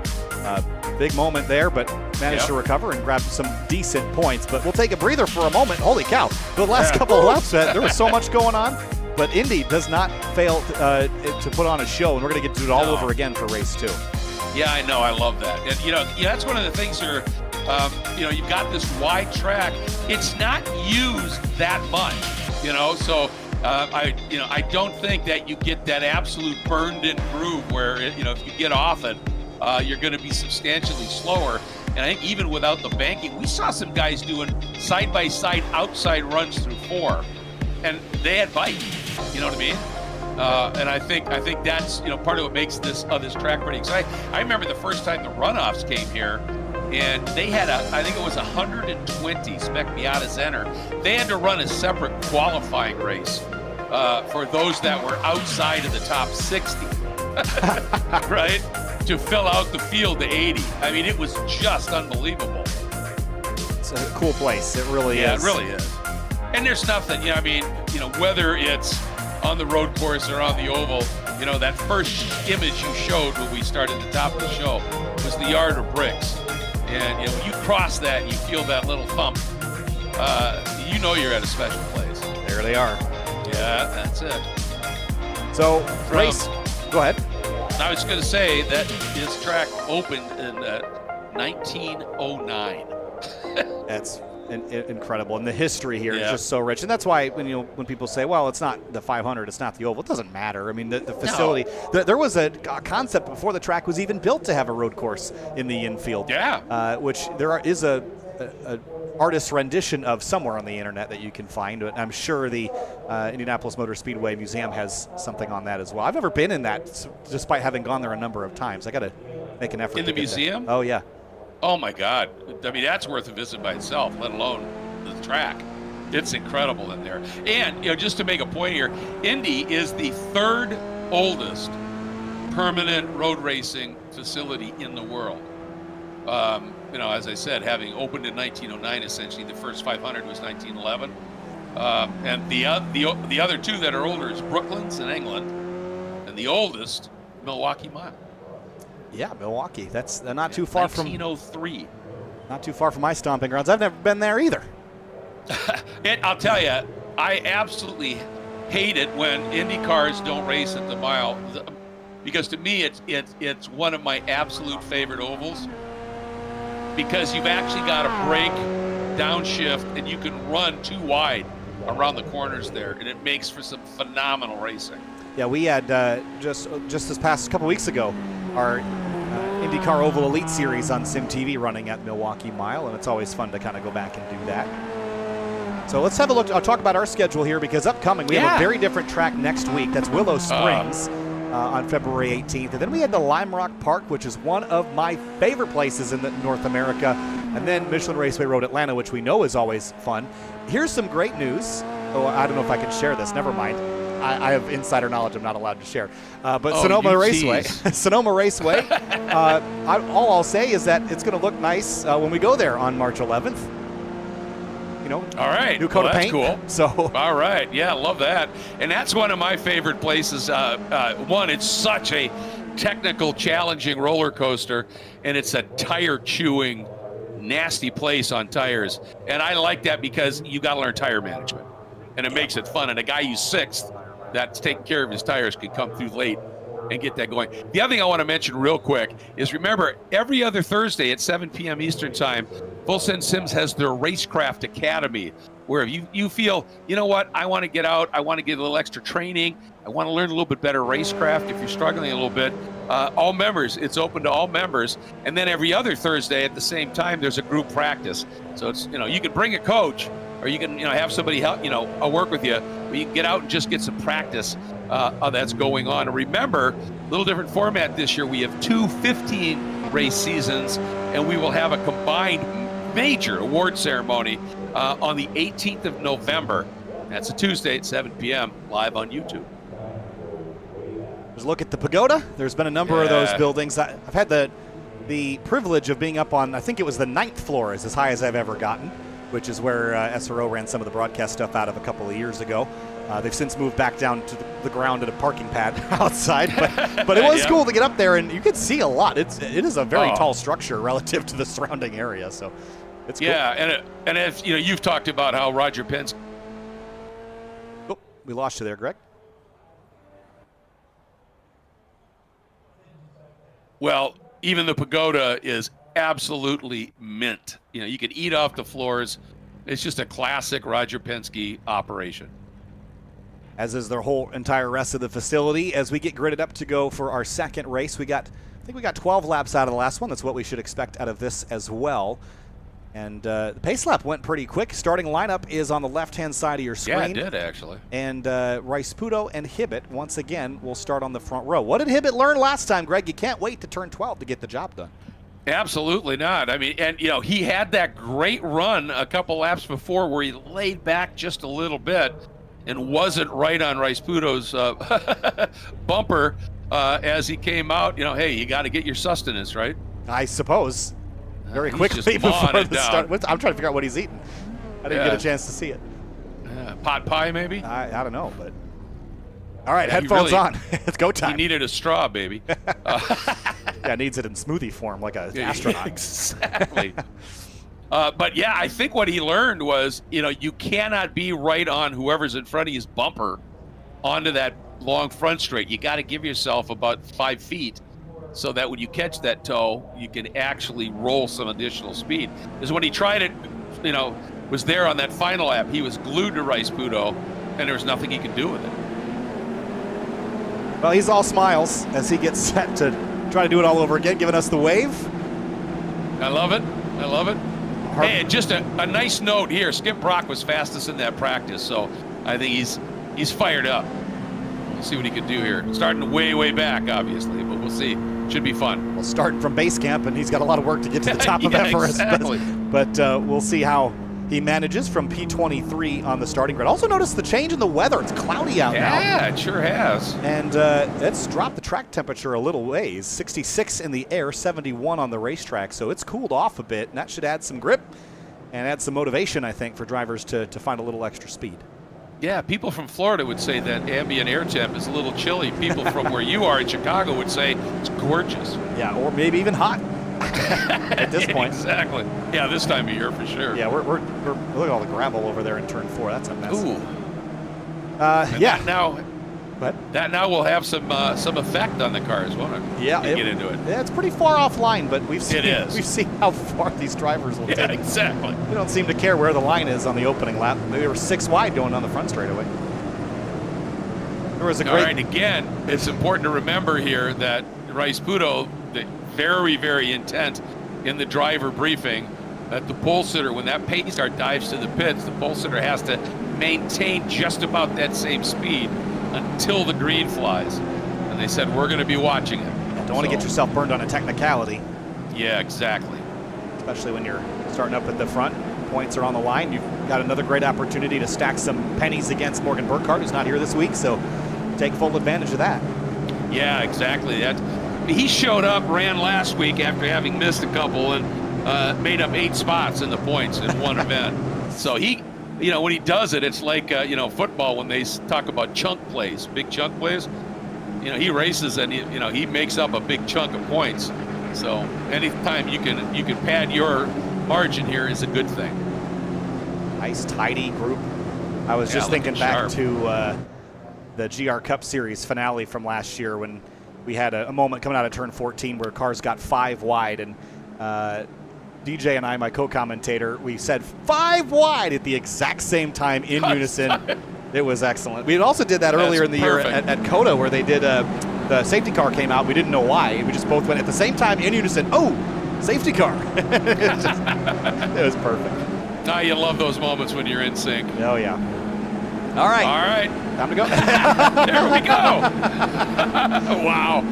big moment there, but managed to recover and grab some decent points. But we'll take a breather for a moment. Holy cow. The last couple of laps, there was so much going on. But Indy does not fail to put on a show, and we're going to get to do it all over again for race 2. Yeah, I know. I love that. And, that's one of the things here. You've got this wide track. It's not used that much, so I don't think that you get that absolute burned in groove where, if you get off it, you're going to be substantially slower. And I think even without the banking, we saw some guys doing side-by-side outside runs through 4. and they had bite. You know what I mean? And I think that's part of what makes this track pretty exciting. I remember the first time the runoffs came here, and they had I think it was 120 Spec Miata Zenner. They had to run a separate qualifying race for those that were outside of the top 60, right? To fill out the field to 80. I mean, it was just unbelievable. It's a cool place. It really is. Yeah, it really is. And there's nothing, whether it's on the road course or on the oval, that first image you showed when we started the top of the show was the yard of bricks. And when you cross that, you feel that little thump. You're at a special place. There they are. Yeah, that's it. So, race. Go ahead. I was going to say that this track opened in 1909. That's incredible, and the history here is just so rich, and that's why when people say, well, it's not the 500, it's not the oval, it doesn't matter. I mean, the facility, there was a concept before the track was even built to have a road course in the infield, which is a artist rendition of somewhere on the internet that you can find. I'm sure the Indianapolis Motor Speedway Museum has something on that as well. I've never been in that, despite having gone there a number of times. I got to make an effort in the museum. Oh yeah. Oh my God! I mean, that's worth a visit by itself, let alone the track. It's incredible in there. And just to make a point here, Indy is the third oldest permanent road racing facility in the world. As I said, having opened in 1909, essentially the first 500 was 1911, and the other two that are older is Brooklands in England, and the oldest, Milwaukee Mile. Yeah, Milwaukee. That's not too far 1903. Not too far from my stomping grounds. I've never been there either. I'll tell you, I absolutely hate it when Indy cars don't race at the mile, because to me it's one of my absolute favorite ovals, because you've actually got a brake, downshift, and you can run too wide around the corners there, and it makes for some phenomenal racing. Yeah, we had just this past couple weeks ago our IndyCar Oval Elite Series on SimTV running at Milwaukee Mile, and it's always fun to kind of go back and do that. So let's have a look. I'll talk about our schedule here, because upcoming we have a very different track next week. That's Willow Springs on February 18th. And then we head to Lime Rock Park, which is one of my favorite places in North America. And then Michelin Raceway Road Atlanta, which we know is always fun. Here's some great news. Oh, I don't know if I can share this. Never mind. I have insider knowledge I'm not allowed to share. But Sonoma Raceway. Sonoma Raceway. All I'll say is that it's going to look nice when we go there on March 11th. All right. New coat of paint. Cool. So. All right. Yeah, love that. And that's one of my favorite places. One, it's such a technical, challenging roller coaster, and it's a tire-chewing, nasty place on tires. And I like that because you got to learn tire management, and it makes it fun. And a guy who's sixth that's taking care of his tires can come through late and get that going. The other thing I want to mention real quick is, remember, every other Thursday at 7 p.m. Eastern Time, Full Send Sims has their Racecraft Academy, where if you feel, you know what, I want to get out, I want to get a little extra training, I want to learn a little bit better racecraft, if you're struggling a little bit, all members, it's open to all members. And then every other Thursday at the same time, there's a group practice. So it's, you can bring a coach, or you can, have somebody help, work with you, but you can get out and just get some practice that's going on. And remember, a little different format this year. We have two 15-race seasons, and we will have a combined major award ceremony on the 18th of November. That's a Tuesday at 7 p.m. live on YouTube. There's a look at the pagoda. There's been a number of those buildings. I've had the privilege of being up on, I think it was the 9th floor, is as high as I've ever gotten, which is where SRO ran some of the broadcast stuff out of a couple of years ago. They've since moved back down to the ground at a parking pad outside, but it was cool to get up there, and you could see a lot. It is a very tall structure relative to the surrounding area, so it's cool. Yeah, and if you've talked about how Roger Penske. Oh, we lost you there, Greg. Well, even the pagoda is absolutely mint. You can eat off the floors. It's just a classic Roger Penske operation. As is their whole entire rest of the facility. As we get gridded up to go for our second race, I think we got 12 laps out of the last one. That's what we should expect out of this as well. And the pace lap went pretty quick. Starting lineup is on the left-hand side of your screen. Yeah, it did, actually. And Rice-Puto and Hibbett, once again, will start on the front row. What did Hibbett learn last time, Greg? You can't wait to turn 12 to get the job done. Absolutely not. I mean, and, he had that great run a couple laps before where he laid back just a little bit and wasn't right on Rice-Puto's bumper as he came out. Hey, you got to get your sustenance, right? I suppose. Very He's quickly just mawing before it the down. start. I'm trying to figure out what he's eating. I didn't get a chance to see it. Pot pie, maybe? I don't know, but. All right, Yeah, headphones on. It's go time. He needed a straw, baby. Yeah, needs it in smoothie form like an astronaut. Exactly. But yeah, I think what he learned was, you cannot be right on whoever's in front of his bumper onto that long front straight. You got to give yourself about 5 feet so that when you catch that toe, you can actually roll some additional speed. Because when he tried it, was there on that final lap, he was glued to Rice-Puto, and there was nothing he could do with it. Well, he's all smiles as he gets set to try to do it all over again, giving us the wave. I love it. I love it. Hey, and just a nice note here. Skip Brock was fastest in that practice, so I think he's fired up. We'll see what he can do here. Starting way, way back, obviously, but we'll see. Should be fun. Well, starting from base camp, and he's got a lot of work to get to the top of Everest. Exactly. But we'll see how he manages from P23 on the starting grid. Also notice the change in the weather. It's cloudy out now. Yeah, it sure has. And it's dropped the track temperature a little ways. 66 in the air, 71 on the racetrack. So it's cooled off a bit, and that should add some grip and add some motivation, I think, for drivers to find a little extra speed. Yeah, people from Florida would say that ambient air temp is a little chilly. People from where you are in Chicago would say it's gorgeous. Yeah, or maybe even hot at this point. Exactly. Yeah, this time of year for sure. Yeah, we're look at all the gravel over there in turn 4. That's a mess. Ooh. Yeah. That now will have some effect on the cars, won't it? Yeah, get into it. Yeah, it's pretty far offline, but we've seen how far these drivers will take. Yeah, exactly. They don't seem to care where the line is on the opening lap. They were 6 wide going on the front straightaway. There was a great. All right, again, it's important to remember here that Rice-Puto, very, very intent in the driver briefing, that the pole sitter, when that pace car dives to the pits, the pole sitter has to maintain just about that same speed until the green flies. And they said, we're going to be watching it. Yeah, don't want to get yourself burned on a technicality. Yeah, exactly. Especially when you're starting up at the front. Points are on the line. You've got another great opportunity to stack some pennies against Morgan Burkhardt, who's not here this week, so take full advantage of that. Yeah, exactly. He showed up, ran last week after having missed a couple, and made up 8 spots in the points in one event. So he, when he does it, it's like, football when they talk about chunk plays, big chunk plays. He races and he makes up a big chunk of points. So anytime you can pad your margin here is a good thing. Nice tidy group. I was just thinking back to the GR Cup Series finale from last year when we had a moment coming out of turn 14 where cars got 5 wide, and DJ and I, my co-commentator, we said 5 wide at the exact same time in unison. It was excellent. We also did that earlier in the year at COTA, where they did the safety car came out. We didn't know why. We just both went at the same time in unison. Oh, safety car. It was perfect. Now you love those moments when you're in sync. Oh, yeah. All right. All right. Time to go. There we go. Wow.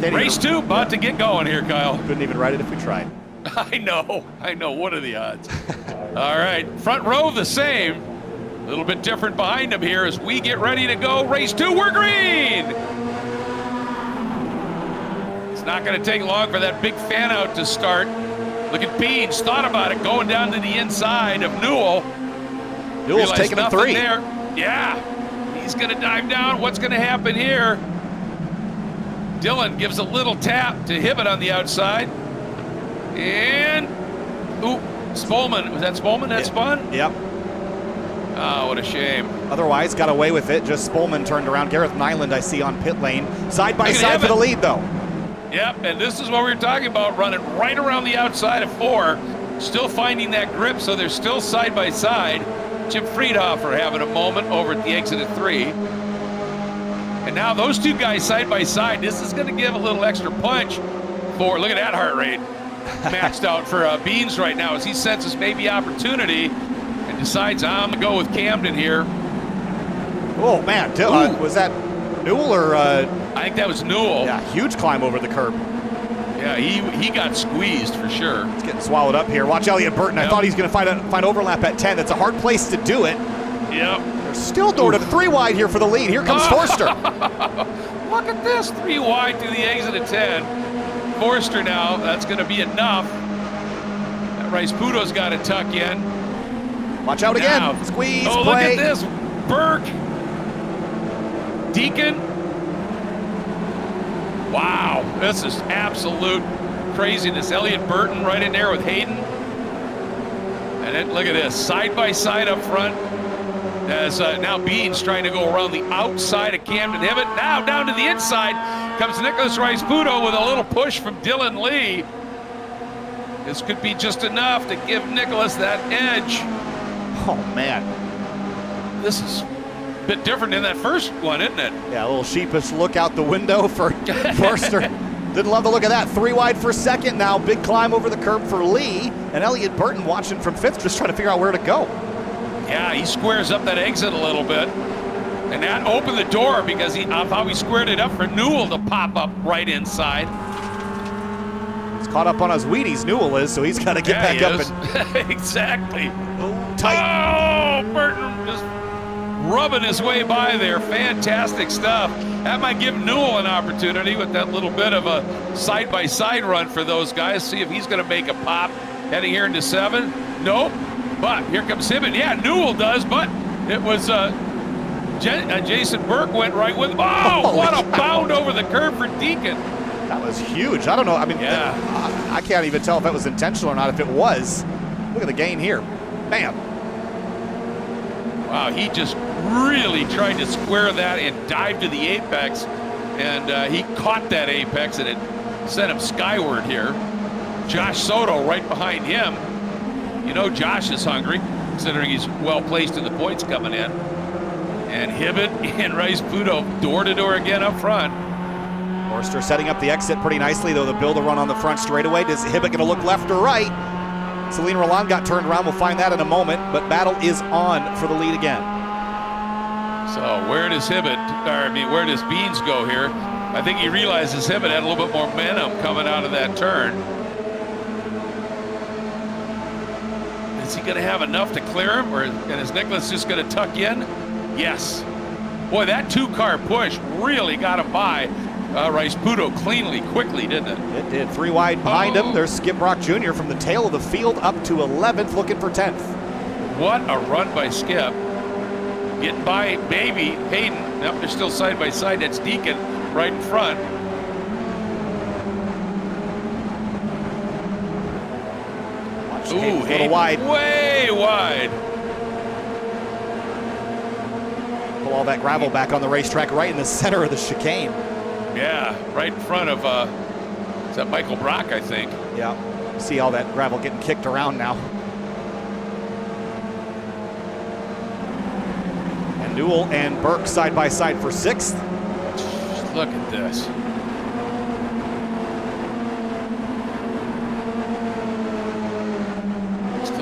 Race 2 about to get going here, Kyle. Couldn't even write it if we tried. I know. What are the odds? All right. Front row the same. A little bit different behind him here as we get ready to go. Race 2, we're green. It's not going to take long for that big fan out to start. Look at Beans, thought about it, going down to the inside of Newell. Newell's taking him 3. There. Yeah, he's going to dive down. What's going to happen here? Dillon gives a little tap to Hibbett on the outside. And, Spolman. Was that Spolman that spun? Yep. Oh, what a shame. Otherwise, got away with it. Just Spolman turned around. Gareth Nyland, I see on pit lane. Side by side for the lead, though. Yep, and this is what we were talking about, running right around the outside of 4. Still finding that grip, so they're still side by side. Jim Friedhofer having a moment over at the exit of 3. And now those 2 guys side by side. This is going to give a little extra punch for, look at that heart rate. maxed out for Beans right now as he senses maybe opportunity and decides I'm going to go with Camden here. Oh, man. Was that Newell or? I think that was Newell. Yeah, huge climb over the curb. Yeah, he got squeezed for sure. It's getting swallowed up here. Watch Elliott Burton. I thought he's going to find overlap at 10. That's a hard place to do it. Yep. They're still door to 3 wide here for the lead. Here comes Forster. Look at this, 3 wide to the exit at 10. Forster now, that's going to be enough. That Rice Puto's got to tuck in. Watch out again. Now, Squeeze, oh, play. look at this. Burke. Deacon. Wow, this is absolute craziness. Elliott Burton right in there with Hayden. And then look at this, side by side up front. As now Beans trying to go around the outside of Camden Hibbett. Now down to the inside comes Nicholas Rice Puto with a little push from Dylan Lee. This could be just enough to give Nicholas that edge. Oh, man. This is a bit different than that first one, isn't it? Yeah, a little sheepish look out the window for Forster. Didn't love the look of that. 3 wide for second now. Big climb over the curb for Lee. And Elliott Burton watching from 5th, just trying to figure out where to go. Yeah, he squares up that exit a little bit. And that opened the door because of how he squared it up for Newell to pop up right inside. He's caught up on his Wheaties, Newell is, so he's got to get back up. And exactly. Tight. Oh, Burton just rubbing his way by there. Fantastic stuff. That might give Newell an opportunity with that little bit of a side-by-side run for those guys. See if he's going to make a pop heading here into 7. Nope. But here comes Hibbett. Yeah, Newell does, but it was Jason Burke went right with him. Oh, what a bound over the curb for Deacon. That was huge. I don't know. I mean, yeah. I can't even tell if that was intentional or not. If it was, look at the gain here. Bam. Wow, he just really tried to square that and dive to the apex. And he caught that apex and it sent him skyward here. Josh Soto right behind him. You know Josh is hungry, considering he's well placed in the points coming in. And Hibbett and Rice Puto door to door again up front. Forster setting up the exit pretty nicely, though. The build a run on the front straightaway. Does Hibbett going to look left or right? Celine Roland got turned around. We'll find that in a moment. But battle is on for the lead again. So where does where does Beans go here? I think he realizes Hibbett had a little bit more momentum coming out of that turn. Is he going to have enough to clear him, and is Nicholas just going to tuck in? Yes. Boy, that 2-car push really got him by Rice Puto cleanly, quickly, didn't it? It did. 3 wide behind him. There's Skip Brock Jr. from the tail of the field up to 11th, looking for 10th. What a run by Skip. Getting by maybe Hayden. Nope, they're still side by side. That's Deacon right in front. Ooh, a little wide. Way wide. Pull all that gravel back on the racetrack right in the center of the chicane. Yeah, right in front of, is that Michael Brock, I think? Yeah, see all that gravel getting kicked around now. And Newell and Burke side by side for 6th. Look at this.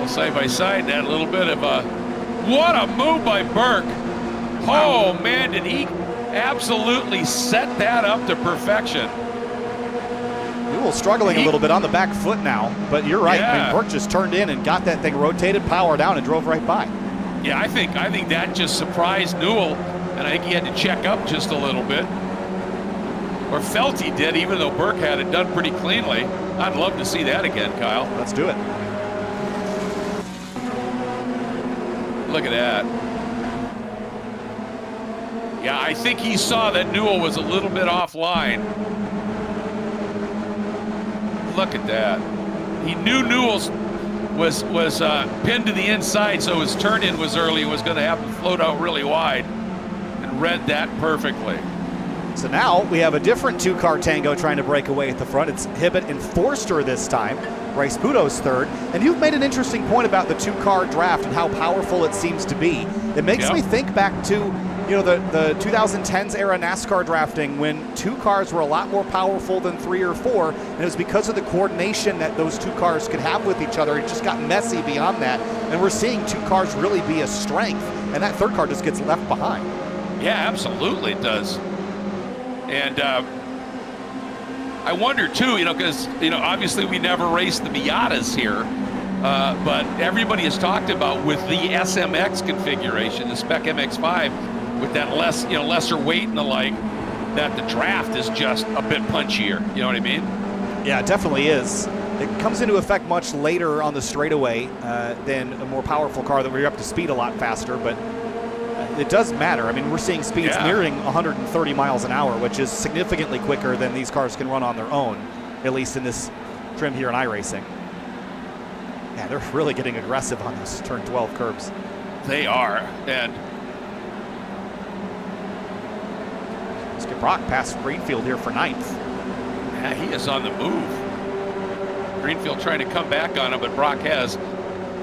Side by side, that little bit of what a move by Burke. Oh man, did he absolutely set that up to perfection. Newell struggling a little bit on the back foot now, but you're right. Yeah. I mean, Burke just turned in and got that thing rotated, power down, and drove right by. Yeah, I think that just surprised Newell, and I think he had to check up just a little bit. Or felt he did, even though Burke had it done pretty cleanly. I'd love to see that again, Kyle. Let's do it. Look at that. Yeah, I think he saw that Newell was a little bit offline. Look at that. He knew Newell's was pinned to the inside, so his turn-in was early and was going to have to float out really wide, and read that perfectly. So now we have a different 2-car tango trying to break away at the front. It's Hibbett and Forster this time. Rice Puto's 3rd. And you've made an interesting point about the 2-car draft and how powerful it seems to be. It makes me think back to you know, the 2010s era NASCAR drafting, when 2 cars were a lot more powerful than 3 or 4, and it was because of the coordination that those 2 cars could have with each other. It just got messy beyond that, and we're seeing 2 cars really be a strength, and that 3rd car just gets left behind. Yeah, absolutely it does. And I wonder too, you know, because, you know, obviously we never raced the Miatas here, but everybody has talked about with the SMX configuration, the Spec MX-5, with that lesser weight and the like, that the draft is just a bit punchier. You know what I mean? Yeah, it definitely is. It comes into effect much later on the straightaway than a more powerful car that we're up to speed a lot faster, but it does matter. I mean, we're seeing speeds nearing 130 miles an hour, which is significantly quicker than these cars can run on their own, at least in this trim here in iRacing. Yeah, they're really getting aggressive on those turn 12 curbs. They are, and Skip Brock past Greenfield here for 9th. Yeah, he is on the move. Greenfield trying to come back on him, but Brock has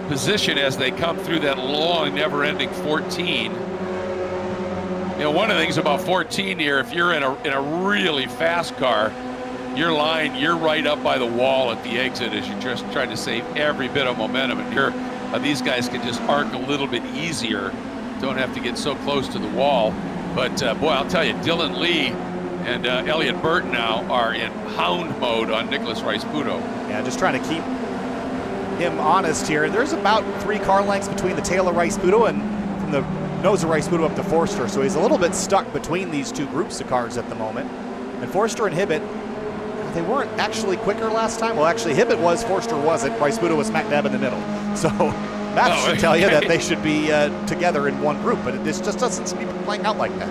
position as they come through that long, never-ending 14. You know, one of the things about 14 here, if you're in a really fast car, you're right up by the wall at the exit as you're just trying to save every bit of momentum. And here, these guys can just arc a little bit easier, don't have to get so close to the wall. But boy, I'll tell you, Dylan Lee and Elliott Burton now are in hound mode on Nicholas Rice-Puto. Yeah, just trying to keep him honest here. There's about 3 car lengths between the tail of Rice-Puto and from the nose of Rice-Puto up to Forster, so he's a little bit stuck between these 2 groups of cars at the moment. And Forster and Hibbett, they weren't actually quicker last time. Well, actually, Hibbett was, Forster wasn't. Rice-Puto was smack dab in the middle. So that should tell you that they should be together in one group, but this just doesn't seem to be playing out like that.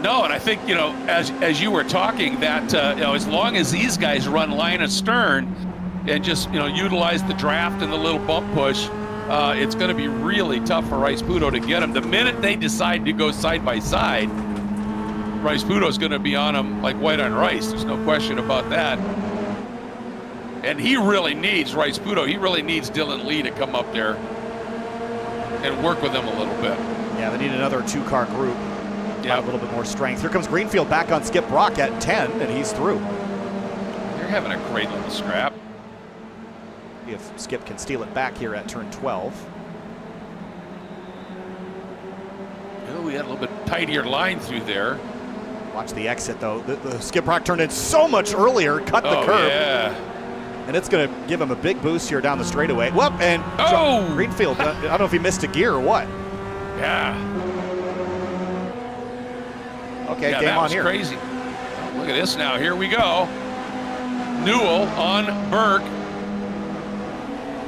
No, and I think, you know, as you were talking, that you know, as long as these guys run line astern and just, you know, utilize the draft and the little bump push, it's going to be really tough for Rice-Puto to get him. The minute they decide to go side by side, Rice-Puto's going to be on him like white on rice. There's no question about that. And he really needs Rice-Puto. He really needs Dylan Lee to come up there and work with him a little bit. Yeah, they need another 2-car group. Yeah, a little bit more strength. Here comes Greenfield back on Skip Brock at 10, and he's through. They're having a great little scrap. If Skip can steal it back here at turn 12. Oh, we had a little bit tighter line through there. Watch the exit, though. The Skip Brock turned in so much earlier, cut the curb. Yeah. And it's going to give him a big boost here down the straightaway. Whoop, and Greenfield, I don't know if he missed a gear or what. Yeah. Okay, yeah, game on here. Crazy. Look at this now. Here we go. Newell on Burke,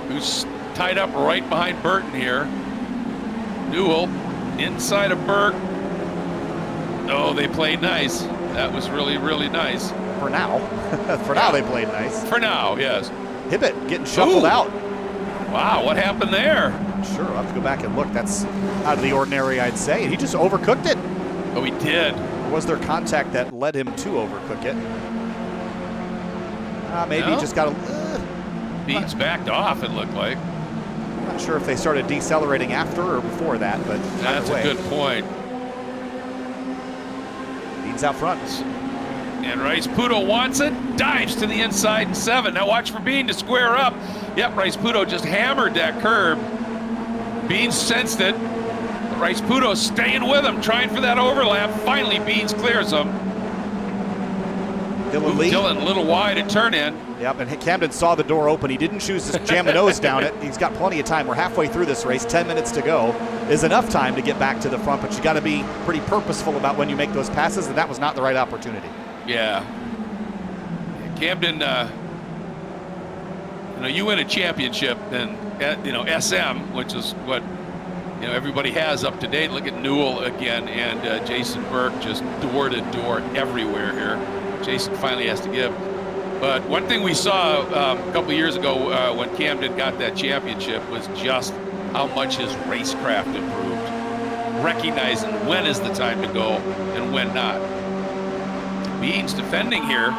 who's tied up right behind Burton here. Newell inside of Burke. Oh, they played nice. That was really, really nice. For now. For now, they played nice. For now, yes. Hibbett getting shuffled out. Wow, what happened there? Sure, I'll have to go back and look. That's out of the ordinary, I'd say. He just overcooked it. Oh, he did. Or was there contact that led him to overcook it? Maybe he just got a... Beans backed off, it looked like. Not sure if they started decelerating after or before that, but that's a good point. Beans out front. And Rice-Puto wants it, dives to the inside in 7. Now watch for Bean to square up. Yep, Rice-Puto just hammered that curb. Beans sensed it. Rice-Puto staying with him, trying for that overlap. Finally, Beans clears him. Dylan a little wide and turn in. Yep, and Camden saw the door open. He didn't choose to jam the nose down it. He's got plenty of time. We're halfway through this race. 10 minutes to go is enough time to get back to the front, but you got to be pretty purposeful about when you make those passes, and that was not the right opportunity. Yeah. Camden, you know, you win a championship, and you know, SM, which is what, you know, everybody has up to date. Look at Newell again, and Jason Burke just door to door everywhere here. Jason finally has to give. But one thing we saw a couple years ago when Camden got that championship was just how much his racecraft improved. Recognizing when is the time to go and when not. Beans defending here.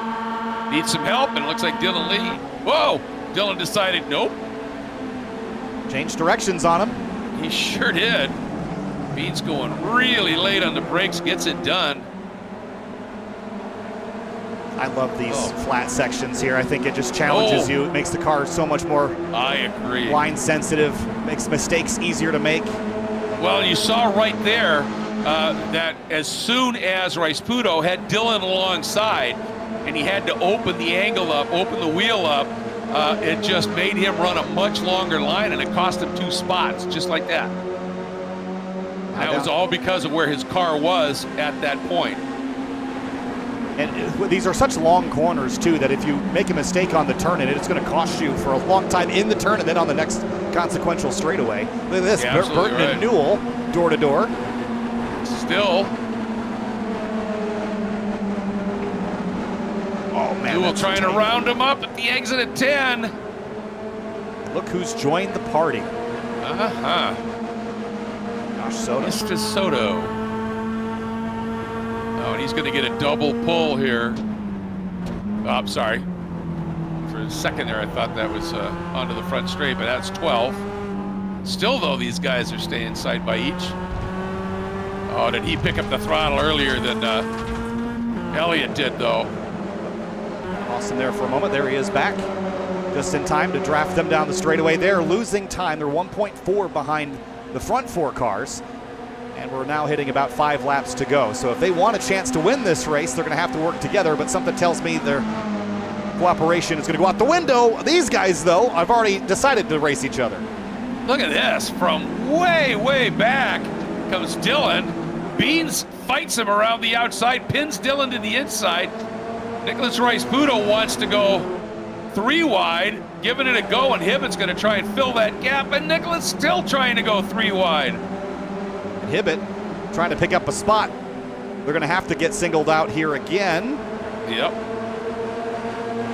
Needs some help, and it looks like Dylan Lee. Whoa! Dylan decided nope. Changed directions on him. He sure did. Beans going really late on the brakes, gets it done. I love these flat sections here. I think it just challenges you. It makes the car so much more I agree. line sensitive, makes mistakes easier to make. Well, you saw right there that as soon as Raisputo had Dylan alongside and he had to open the angle up, open the wheel up, it just made him run a much longer line, and it cost him 2 spots, just like that. That was all because of where his car was at that point. And these are such long corners, too, that if you make a mistake on the turn in it, it's going to cost you for a long time in the turn and then on the next consequential straightaway. Look at this, Yeah, Burton and Newell, door to door. Still. Oh, man. Newell trying to round him up at the exit at 10. Look who's joined the party. Uh-huh. Gosh, Soto. Mr. Soto. Oh, and he's going to get a double pull here. Oh, I'm sorry. For a second there, I thought that was onto the front straight, but that's 12. Still, though, these guys are staying side by each. Oh, did he pick up the throttle earlier than Elliott did, though? Lost him there for a moment. There he is back. Just in time to draft them down the straightaway. They're losing time. They're 1.4 behind the front 4 cars. And we're now hitting about 5 laps to go. So if they want a chance to win this race, they're going to have to work together. But something tells me their cooperation is going to go out the window. These guys, though, I've already decided to race each other. Look at this. From way, way back comes Dylan. Beans fights him around the outside, pins Dylan to the inside. Nicholas Raisputo wants to go 3 wide, giving it a go, and Hibbett's going to try and fill that gap, and Nicholas still trying to go 3 wide. Hibbett trying to pick up a spot. They're going to have to get singled out here again. Yep.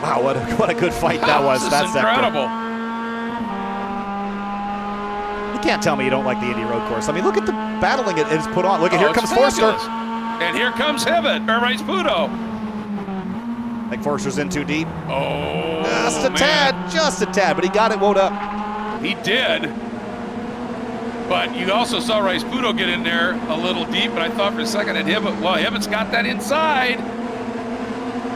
Wow, what a good fight that was. That's incredible. You can't tell me you don't like the Indy Road Course. I mean, look at the battling it has put on. Look at here comes Forster. And here comes Hibbett, or Raisputo. I think Forster's in too deep. Oh, just a tad, but he got it wound up. He did. But you also saw Raisputo get in there a little deep, but I thought for a second that Hibbett's got that inside.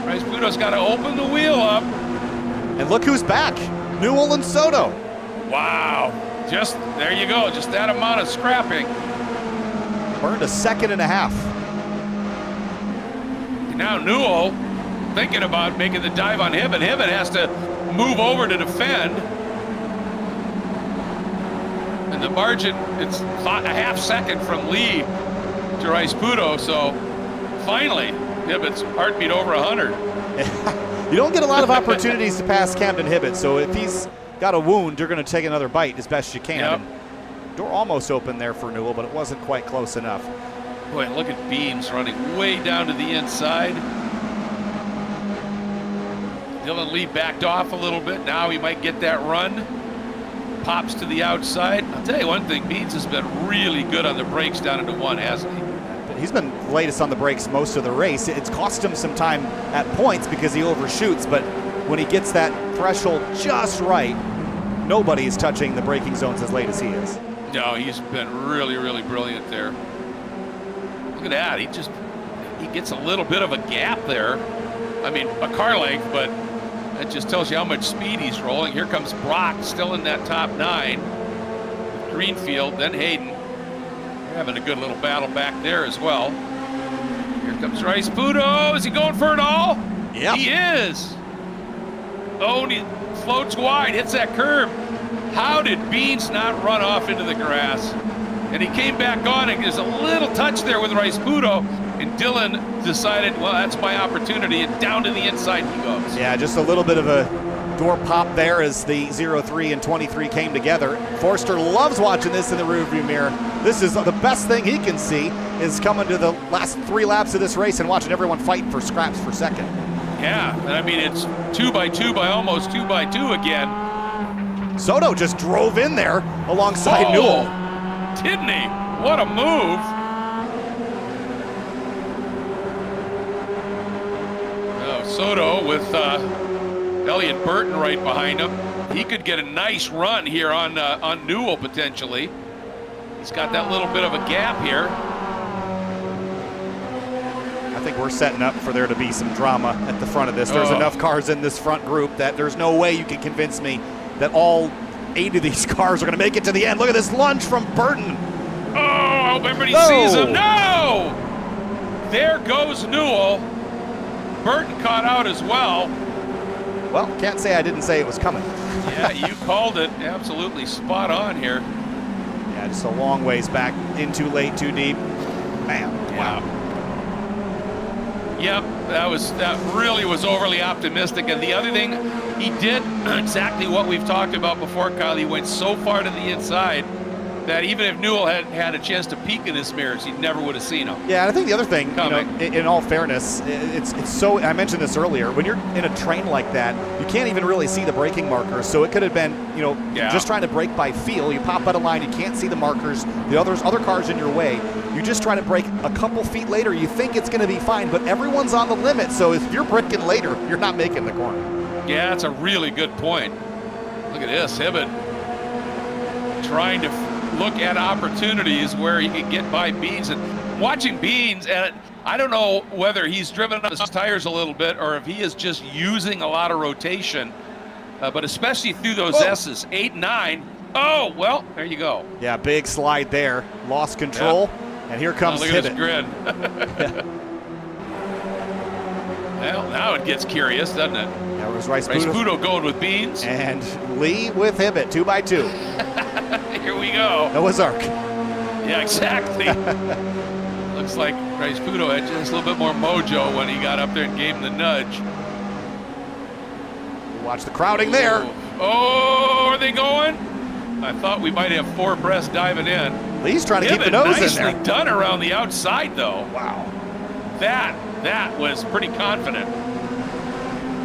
Raisputo's got to open the wheel up. And look who's back, Newell and Soto. Wow, just, there you go, just that amount of scrapping. Burned a 2.5 seconds. Now Newell thinking about making the dive on Hibbett. Hibbett has to move over to defend. And the margin, it's a half second from lead to Raisputo, so finally, Hibbett's heartbeat over 100. You don't get a lot of opportunities to pass Camden Hibbett, so if he's got a wound, you're going to take another bite as best you can. Yep. And door almost open there for Newell, but it wasn't quite close enough. Boy, look at Beams running way down to the inside. Dylan Lee backed off a little bit. Now he might get that run. Pops to the outside. I'll tell you one thing, Beans has been really good on the brakes down into 1, hasn't he? He's been latest on the brakes most of the race. It's cost him some time at points because he overshoots, but when he gets that threshold just right, nobody is touching the braking zones as late as he is. No, he's been really, really brilliant there. Look at that, he gets a little bit of a gap there. I mean, a car length, but that just tells you how much speed he's rolling. Here comes Brock, still in that top 9. Greenfield, then Hayden. They're having a good little battle back there as well. Here comes Raisputo. Is he going for it all? Yeah. He is. Oh, and he floats wide, hits that curb. How did Beans not run off into the grass? And he came back on, and there's a little touch there with Raisputo. And Dylan decided, well, that's my opportunity, and down to the inside he goes. Yeah, just a little bit of a door pop there as the 03 and 23 came together. Forster loves watching this in the rearview mirror. This is the best thing he can see, is coming to the last 3 laps of this race and watching everyone fight for scraps for second. Yeah, and I mean, it's 2 by 2 by almost 2 by 2 again. Soto just drove in there alongside Newell. Didn't he? What a move. Soto with Elliott Burton right behind him. He could get a nice run here on Newell potentially. He's got that little bit of a gap here. I think we're setting up for there to be some drama at the front of this. There's enough cars in this front group that there's no way you can convince me that all 8 of these cars are going to make it to the end. Look at this lunge from Burton. Oh, I hope everybody sees him. No! There goes Newell. Burton caught out as well. Well, can't say I didn't say it was coming. Yeah, you called it absolutely spot on here. Yeah, just a long ways back, in too late, too deep. Man, wow. Yep, that really was overly optimistic. And the other thing, he did exactly what we've talked about before, Kyle. He went so far to the inside that even if Newell had had a chance to peek in his mirrors, he never would have seen him. Yeah, and I think the other thing, you know, in all fairness, it's so, I mentioned this earlier, when you're in a train like that, you can't even really see the braking markers. So it could have been, you know, just trying to brake by feel. You pop out of line, you can't see the markers. The other cars in your way. You just try to brake a couple feet later. You think it's going to be fine, but everyone's on the limit. So if you're braking later, you're not making the corner. Yeah, that's a really good point. Look at this, Hibbett trying to look at opportunities where he could get by Beans. And watching Beans, and I don't know whether he's driven up his tires a little bit or if he is just using a lot of rotation, but especially through those S's, 8, 9. Oh, well, there you go. Yeah, big slide there. Lost control, and here comes look Hibbett. at this grid. Well, now it gets curious, doesn't it? That was Rice Pudo going with Beans. And Lee with Hibbett, 2 by 2. Here we go. Noah's Ark. Yeah, exactly. Looks like Rice Pudo had just a little bit more mojo when he got up there and gave him the nudge. Watch the crowding there. Oh, are they going? I thought we might have 4 abreast diving in. Lee's trying to keep the nose in there. Nicely done around the outside, though. Wow. That was pretty confident.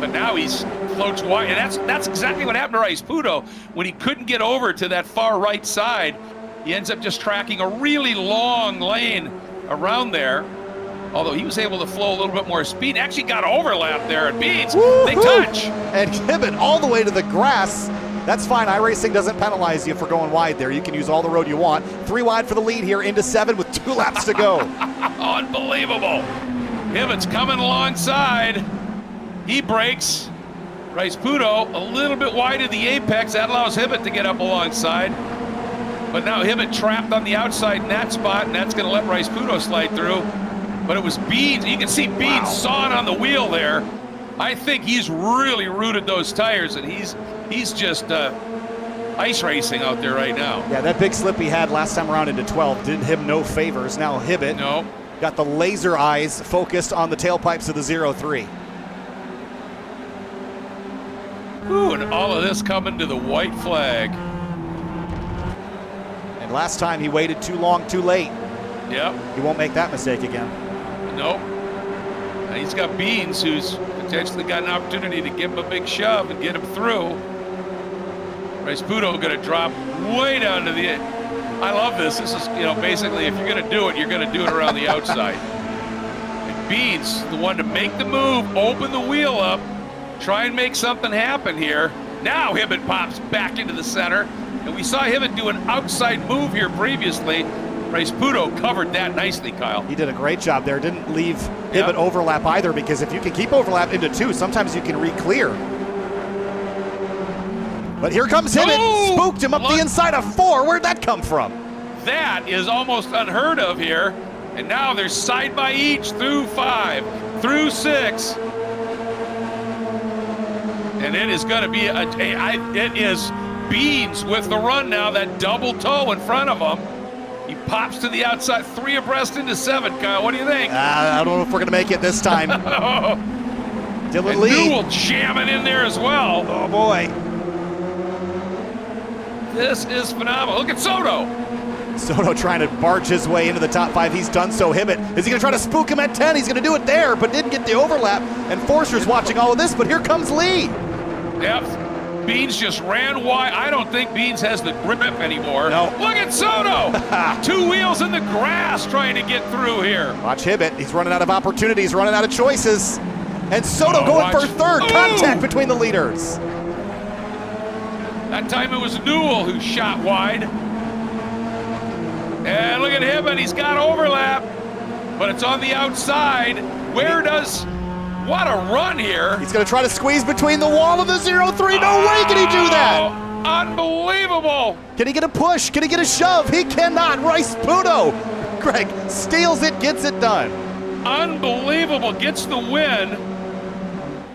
But now he's floats wide, and that's exactly what happened to Rice Pudo. When he couldn't get over to that far right side, he ends up just tracking a really long lane around there. Although he was able to flow a little bit more speed. Actually got overlap there at Beans. They touch. And Hibbett all the way to the grass. That's fine. iRacing doesn't penalize you for going wide there. You can use all the road you want. 3 wide for the lead here into 7 with 2 laps to go. Unbelievable. Hibbett's coming alongside. He breaks. Rice Pudo a little bit wide of the apex. That allows Hibbett to get up alongside. But now Hibbett trapped on the outside in that spot, and that's going to let Rice Pudo slide through. But it was Beans. You can see Beans sawing on the wheel there. I think he's really rooted those tires, and he's just ice racing out there right now. Yeah, that big slip he had last time around into 12 did him no favors. Now Hibbett got the laser eyes focused on the tailpipes of the 03. Ooh, and all of this coming to the white flag. And last time he waited too long, too late. Yep. He won't make that mistake again. Nope. And he's got Beans, who's potentially got an opportunity to give him a big shove and get him through. Rice Pudo going to drop way down to the. I love this. This is, you know, basically if you're going to do it, you're going to do it around the outside. And Beans, the one to make the move, open the wheel up, try and make something happen here. Now Hibbett pops back into the center, and we saw Hibbett do an outside move here previously. Rice Pudo covered that nicely, Kyle. He did a great job there. Didn't leave Hibbett overlap either, because if you can keep overlap into 2, sometimes you can re-clear. But here comes Hibbett. Spooked him up the inside of 4. Where'd that come from? That is almost unheard of here. And now they're side by each through 5, through 6. And it is going to be it is Beans with the run now, that double toe in front of him. He pops to the outside, 3 abreast into 7, Kyle. What do you think? I don't know if we're going to make it this time. Dylan Lee. Newell jamming in there as well. Oh, boy. This is phenomenal. Look at Soto. Soto trying to barge his way into the top 5. He's done so. Hibbett, is he going to try to spook him at 10? He's going to do it there, but didn't get the overlap. And Forster's watching all of this, but here comes Lee. Yep. Beans just ran wide. I don't think Beans has the grip anymore. No. Look at Soto. 2 wheels in the grass trying to get through here. Watch Hibbett. He's running out of opportunities, running out of choices. And Soto going for 3rd. Contact between the leaders. That time it was Newell who shot wide. And look at him, and he's got overlap, but it's on the outside. What a run here. He's going to try to squeeze between the wall of the 0-3. No way can he do that. Unbelievable. Can he get a push? Can he get a shove? He cannot. Rice Pudo. Greg steals it, gets it done. Unbelievable, gets the win.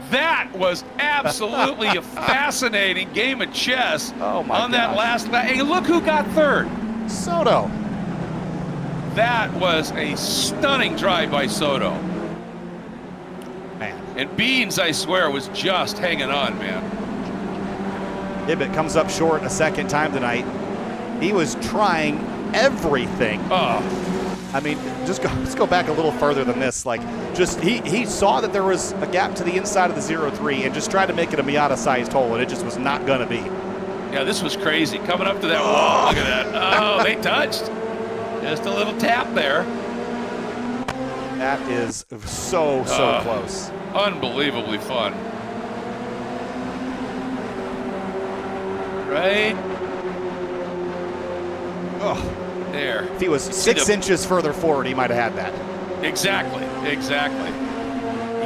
That was absolutely a fascinating game of chess on that last lap. Hey, look who got third. Soto. That was a stunning drive by Soto. Man. And Beans, I swear, was just hanging on, man. Ibbett comes up short a second time tonight. He was trying everything. I mean, let's go back a little further than this. Like, he saw that there was a gap to the inside of the 0-3 and just tried to make it a Miata-sized hole, and it just was not going to be. Yeah, this was crazy. Coming up to that wall, look at that. Oh, they touched. Just a little tap there. That is so close. Unbelievably fun. Right? Oh. There. If he was 6 inches further forward, he might have had that. Exactly. You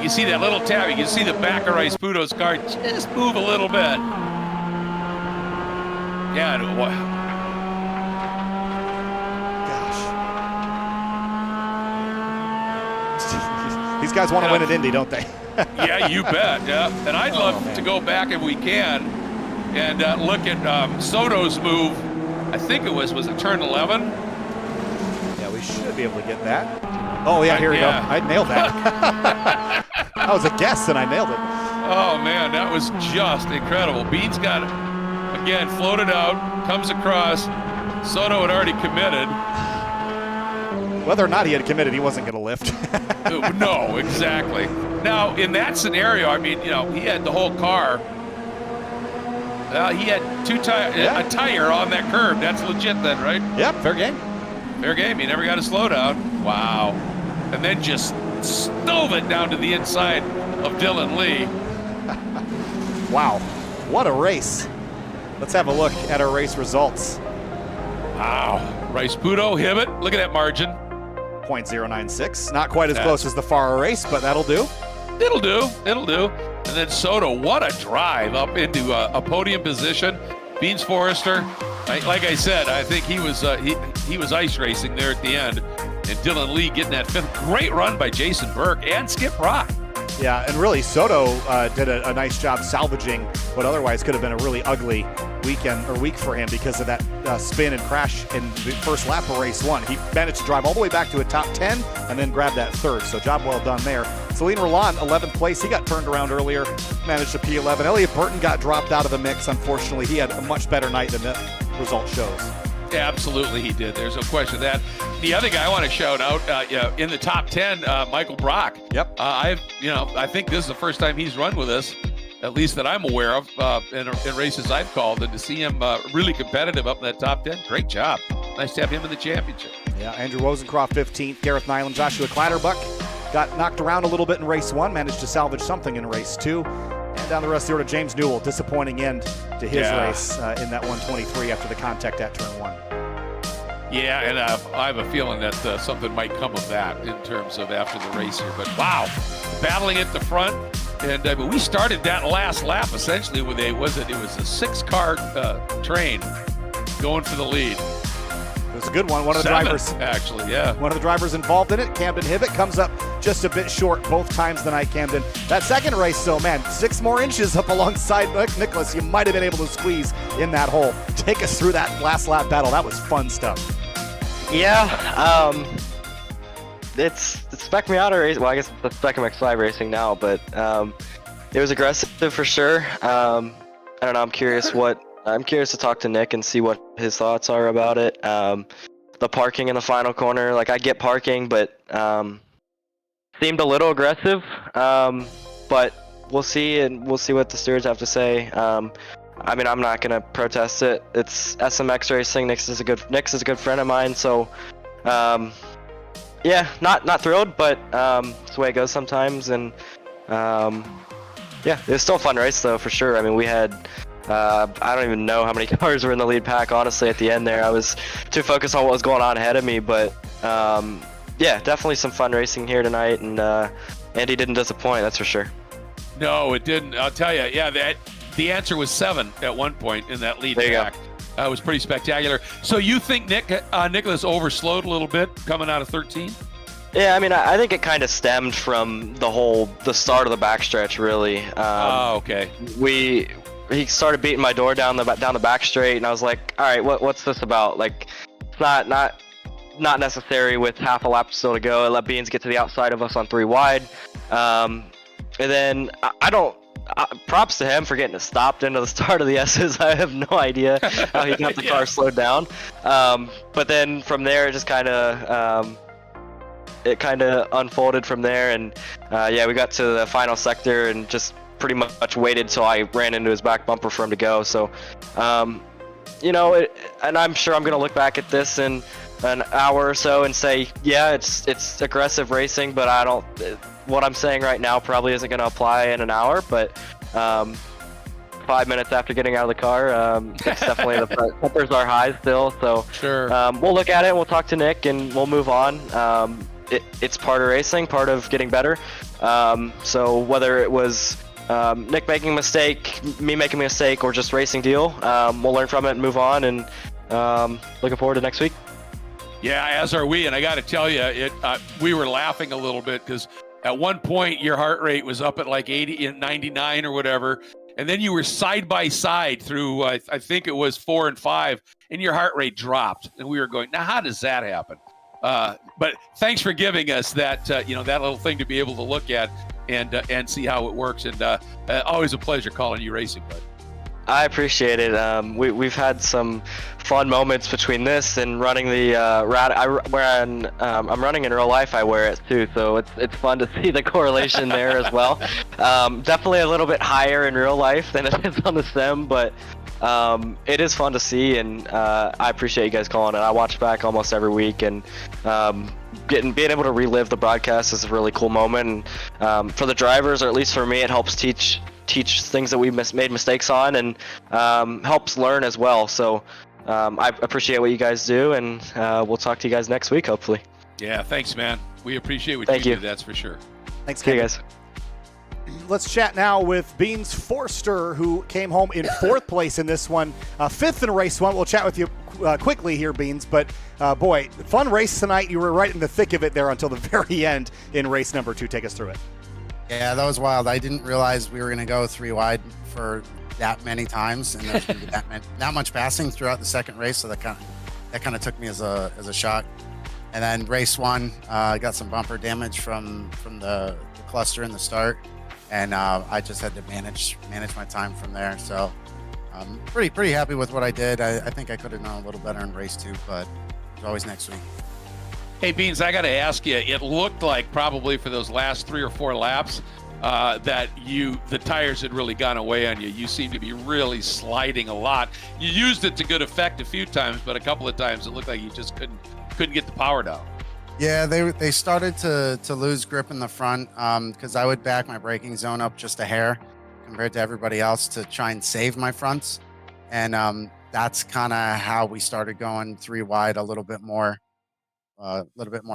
can see that little tap. You can see the back of Rice Pudo's car just move a little bit. Yeah, Gosh. These guys want to win at Indy, don't they? Yeah, you bet. Yeah, and I'd love to go back if we can and look at Soto's move. I think it was it turn 11? Yeah, we should be able to get that. Oh, yeah, here we go. I nailed that. That was a guess, and I nailed it. Oh, man, that was just incredible. Beans got it, again, floated out, comes across. Soto had already committed. Whether or not he had committed, he wasn't going to lift. No, exactly. Now, in that scenario, I mean, he had the whole car. He had a tire on that curb. That's legit then, right? Yep, fair game. Fair game. He never got a slowdown. Wow. And then just stove it down to the inside of Dylan Lee. Wow. What a race. Let's have a look at our race results. Wow. Rice Pudo, Hibbett. Look at that margin. 0.096. Not quite as close as the Farah race, but that'll do. It'll do. And then Soto, what a drive up into a podium position. Beans Forrester, like I said, I think he was ice racing there at the end. And Dylan Lee getting that fifth. Great run by Jason Burke and Skip Rock. Yeah, and really Soto did a nice job salvaging what otherwise could have been a really ugly week for him because of that spin and crash in the first lap of race 1. He managed to drive all the way back to a top 10 and then grab that third. So job well done there. Celine Roland, 11th place. He got turned around earlier, managed a P11. Elliot Burton got dropped out of the mix. Unfortunately, he had a much better night than the result shows. Yeah, absolutely he did. There's no question of that. The other guy I want to shout out in the top 10, Michael Brock. Yep. I think this is the first time he's run with us, at least that I'm aware of, in races I've called, and to see him really competitive up in that top 10, great job. Nice to have him in the championship. Yeah, Andrew Wozencroft 15th, Gareth Nyland, Joshua Clatterbuck got knocked around a little bit in race 1, managed to salvage something in race 2. And down the rest of the order, James Newell, disappointing end to his race in that 123 after the contact at turn 1. Yeah, and I have a feeling that something might come of that in terms of after the race here. But wow, battling at the front. And but we started that last lap essentially with it was a 6-car train going for the lead. It was a good one. One of the drivers, actually, yeah. One of the drivers involved in it, Camden Hibbett, comes up just a bit short both times tonight, Camden. That second race, though, man, 6 more inches up alongside Nicholas. You might have been able to squeeze in that hole. Take us through that last lap battle. That was fun stuff. Yeah, it's Spec Miata race. Well, I guess it's the Spec MX5 racing now, but it was aggressive for sure. I don't know. I'm curious to talk to Nick and see what his thoughts are about it. The parking in the final corner, like I get parking, but seemed a little aggressive. But we'll see, and we'll see what the stewards have to say. I mean, I'm not gonna protest it. It's SMX racing. Nick is a good friend of mine, so yeah, not thrilled, but it's the way it goes sometimes. And yeah, it was still a fun race though, for sure. I mean, we had I don't even know how many cars were in the lead pack, honestly, at the end there. I was too focused on what was going on ahead of me, but yeah, definitely some fun racing here tonight, and Andy didn't disappoint, that's for sure. No, it didn't. I'll tell you, yeah, the answer was 7 at one point in that lead pack. It was pretty spectacular. So you think Nicholas overslowed a little bit coming out of 13? Yeah, I mean, I think it kind of stemmed from the start of the backstretch, really. Okay. He started beating my door down the back straight, and I was like, all right, what's this about? Like, it's not necessary with half a lap still to go. I let Beans get to the outside of us on 3 wide. And then props to him for getting it stopped into the start of the S's. I have no idea how he got the car slowed down. But then from there, it just kind of unfolded from there. And yeah, we got to the final sector and just pretty much waited till I ran into his back bumper for him to go. So, you know, and I'm sure I'm going to look back at this in an hour or so and say, yeah, it's aggressive racing, but what I'm saying right now probably isn't going to apply in an hour, but 5 minutes after getting out of the car, it's definitely the peppers are high still. So sure. We'll look at it, we'll talk to Nick, and we'll move on. It's part of racing, part of getting better. So whether it was Nick making a mistake, me making a mistake, or just racing deal, we'll learn from it and move on, and looking forward to next week. Yeah, as are we, and I got to tell you, we were laughing a little bit because at one point your heart rate was up at like 80, 99 or whatever, and then you were side by side through I think it was 4 and 5, and your heart rate dropped, and we were going, now how does that happen? But thanks for giving us that that little thing to be able to look at and see how it works, and always a pleasure calling you racing, bud. I appreciate it. We've had some fun moments between this and running the I'm running in real life. I wear it too, so it's fun to see the correlation there as well. Definitely a little bit higher in real life than it is on the sim, but it is fun to see, and I appreciate you guys calling it. I watch back almost every week, and being able to relive the broadcast is a really cool moment. And for the drivers, or at least for me, it helps teach things that we made mistakes on, and helps learn as well. So I appreciate what you guys do, and we'll talk to you guys next week, hopefully. Yeah, thanks, man. We appreciate what you do, that's for sure. Thanks, see you guys. Let's chat now with Beans Forster, who came home in 4th place in this one, 5th in race 1. We'll chat with you quickly here, Beans, but boy, fun race tonight. You were right in the thick of it there until the very end in race number 2. Take us through it. Yeah, that was wild. I didn't realize we were going to go 3 wide for that many times, and there's going to be that much passing throughout the second race. So that kind of took me as a shock. And then race 1, got some bumper damage from the cluster in the start, and I just had to manage my time from there. So I'm pretty happy with what I did. I think I could have done a little better in race 2, but it's always next week. Hey, Beans, I got to ask you, it looked like probably for those last 3 or 4 laps that the tires had really gone away on you. You seemed to be really sliding a lot. You used it to good effect a few times, but a couple of times it looked like you just couldn't get the power down. Yeah, they started to lose grip in the front because I would back my braking zone up just a hair compared to everybody else to try and save my fronts. And that's kind of how we started going 3 wide a little bit more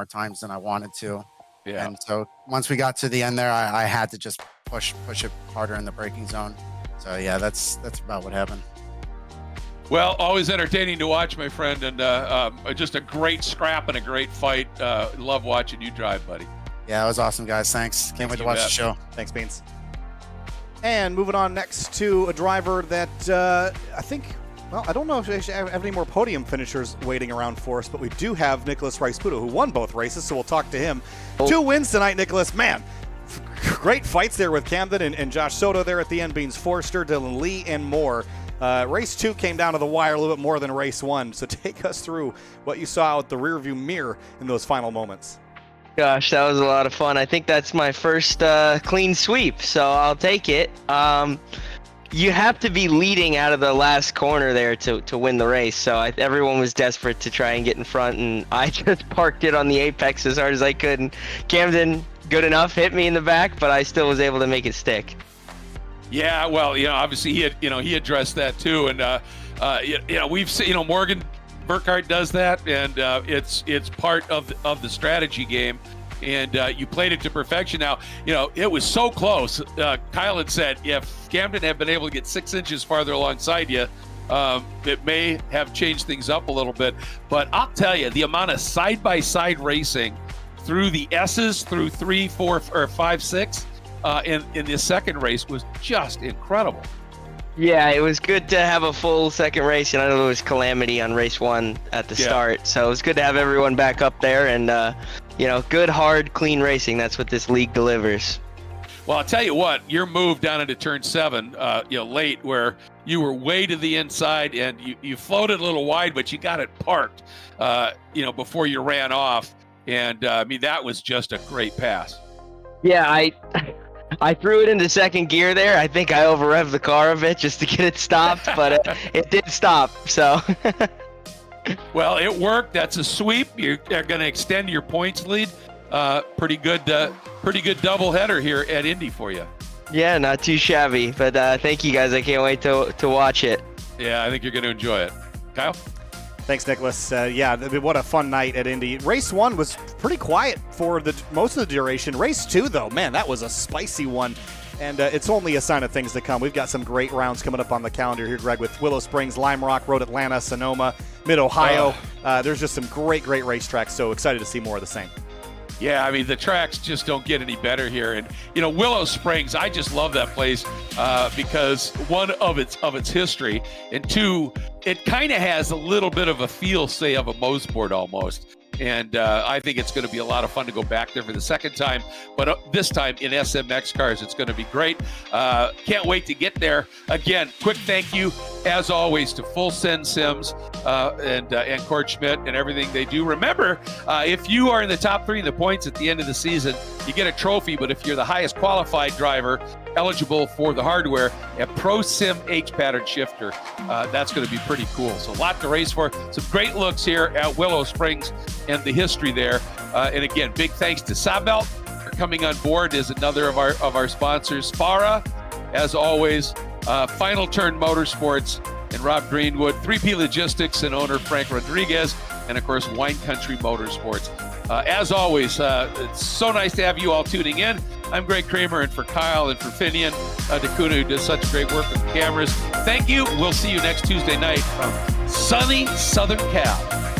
times than I wanted to. Yeah. And so once we got to the end there, I had to just push it harder in the braking zone. So yeah, that's about what happened. Well, always entertaining to watch, my friend, and just a great scrap and a great fight. Love watching you drive, buddy. Yeah, it was awesome, guys. Thanks. Can't wait to watch the show. Thanks, Beans. And moving on next to a driver that I think, well, I don't know if we have any more podium finishers waiting around for us, but we do have Nicholas Rice-Puto, who won both races, so we'll talk to him. 2 wins tonight, Nicholas. Man, great fights there with Camden and Josh Soto there at the end, Beans Forster, Dylan Lee, and more. Race 2 came down to the wire a little bit more than race 1, so take us through what you saw out the rearview mirror in those final moments. Gosh, that was a lot of fun. I think that's my first clean sweep, so I'll take it. You have to be leading out of the last corner there to win the race, so everyone was desperate to try and get in front, and I just parked it on the apex as hard as I could, and Camden, good enough, hit me in the back, but I still was able to make it stick. Yeah, well, obviously he addressed that too, and we've seen, Morgan Burkhart does that, and it's part of the strategy game, and you played it to perfection. Now, it was so close. Kyle had said if Camden had been able to get 6 inches farther alongside you, it may have changed things up a little bit. But I'll tell you, the amount of side-by-side racing through the S's, through 3, 4, or 5, 6, in the second race was just incredible. Yeah, it was good to have a full second race. I know there was calamity on race 1 at the start, so it was good to have everyone back up there, and good, hard, clean racing. That's what this league delivers. Well, I'll tell you what, your move down into turn 7, late, where you were way to the inside and you floated a little wide, but you got it parked, before you ran off. And that was just a great pass. Yeah, I threw it into second gear there. I think I over-revved the car a bit just to get it stopped, but it did stop, so. Well, it worked. That's a sweep. You're going to extend your points lead. Pretty good doubleheader here at Indy for you. Yeah, not too shabby, but thank you guys. I can't wait to watch it. Yeah, I think you're going to enjoy it. Kyle? Thanks, Nicholas. What a fun night at Indy. Race 1 was pretty quiet for most of the duration. Race 2, though, man, that was a spicy one. And it's only a sign of things to come. We've got some great rounds coming up on the calendar here, Greg, with Willow Springs, Lime Rock, Road Atlanta, Sonoma, Mid-Ohio. There's just some great racetracks, so excited to see more of the same. Yeah, the tracks just don't get any better here. And, Willow Springs, I just love that place because, one, of its history, and two, it kind of has a little bit of a feel, say, of a Mosport almost. And I think it's going to be a lot of fun to go back there for the second time. But this time in SMX cars, it's going to be great. Can't wait to get there. Again, quick thank you, as always, to Full Send Sims and Cord Schmidt and everything they do. Remember, if you are in the top 3 in the points at the end of the season, you get a trophy. But if you're the highest qualified driver eligible for the hardware, a Pro Sim H-pattern shifter, that's going to be pretty cool. So a lot to race for. Some great looks here at Willow Springs and the history there. And again, big thanks to Sabelt for coming on board as another of our sponsors. Farah, as always, Final Turn Motorsports and Rob Greenwood, 3P Logistics and owner Frank Rodriguez, and of course Wine Country Motorsports. As always, it's so nice to have you all tuning in. I'm Greg Kramer, and for Kyle and for Finian Dakuna, who does such great work with the cameras, thank you. We'll see you next Tuesday night from sunny Southern Cal.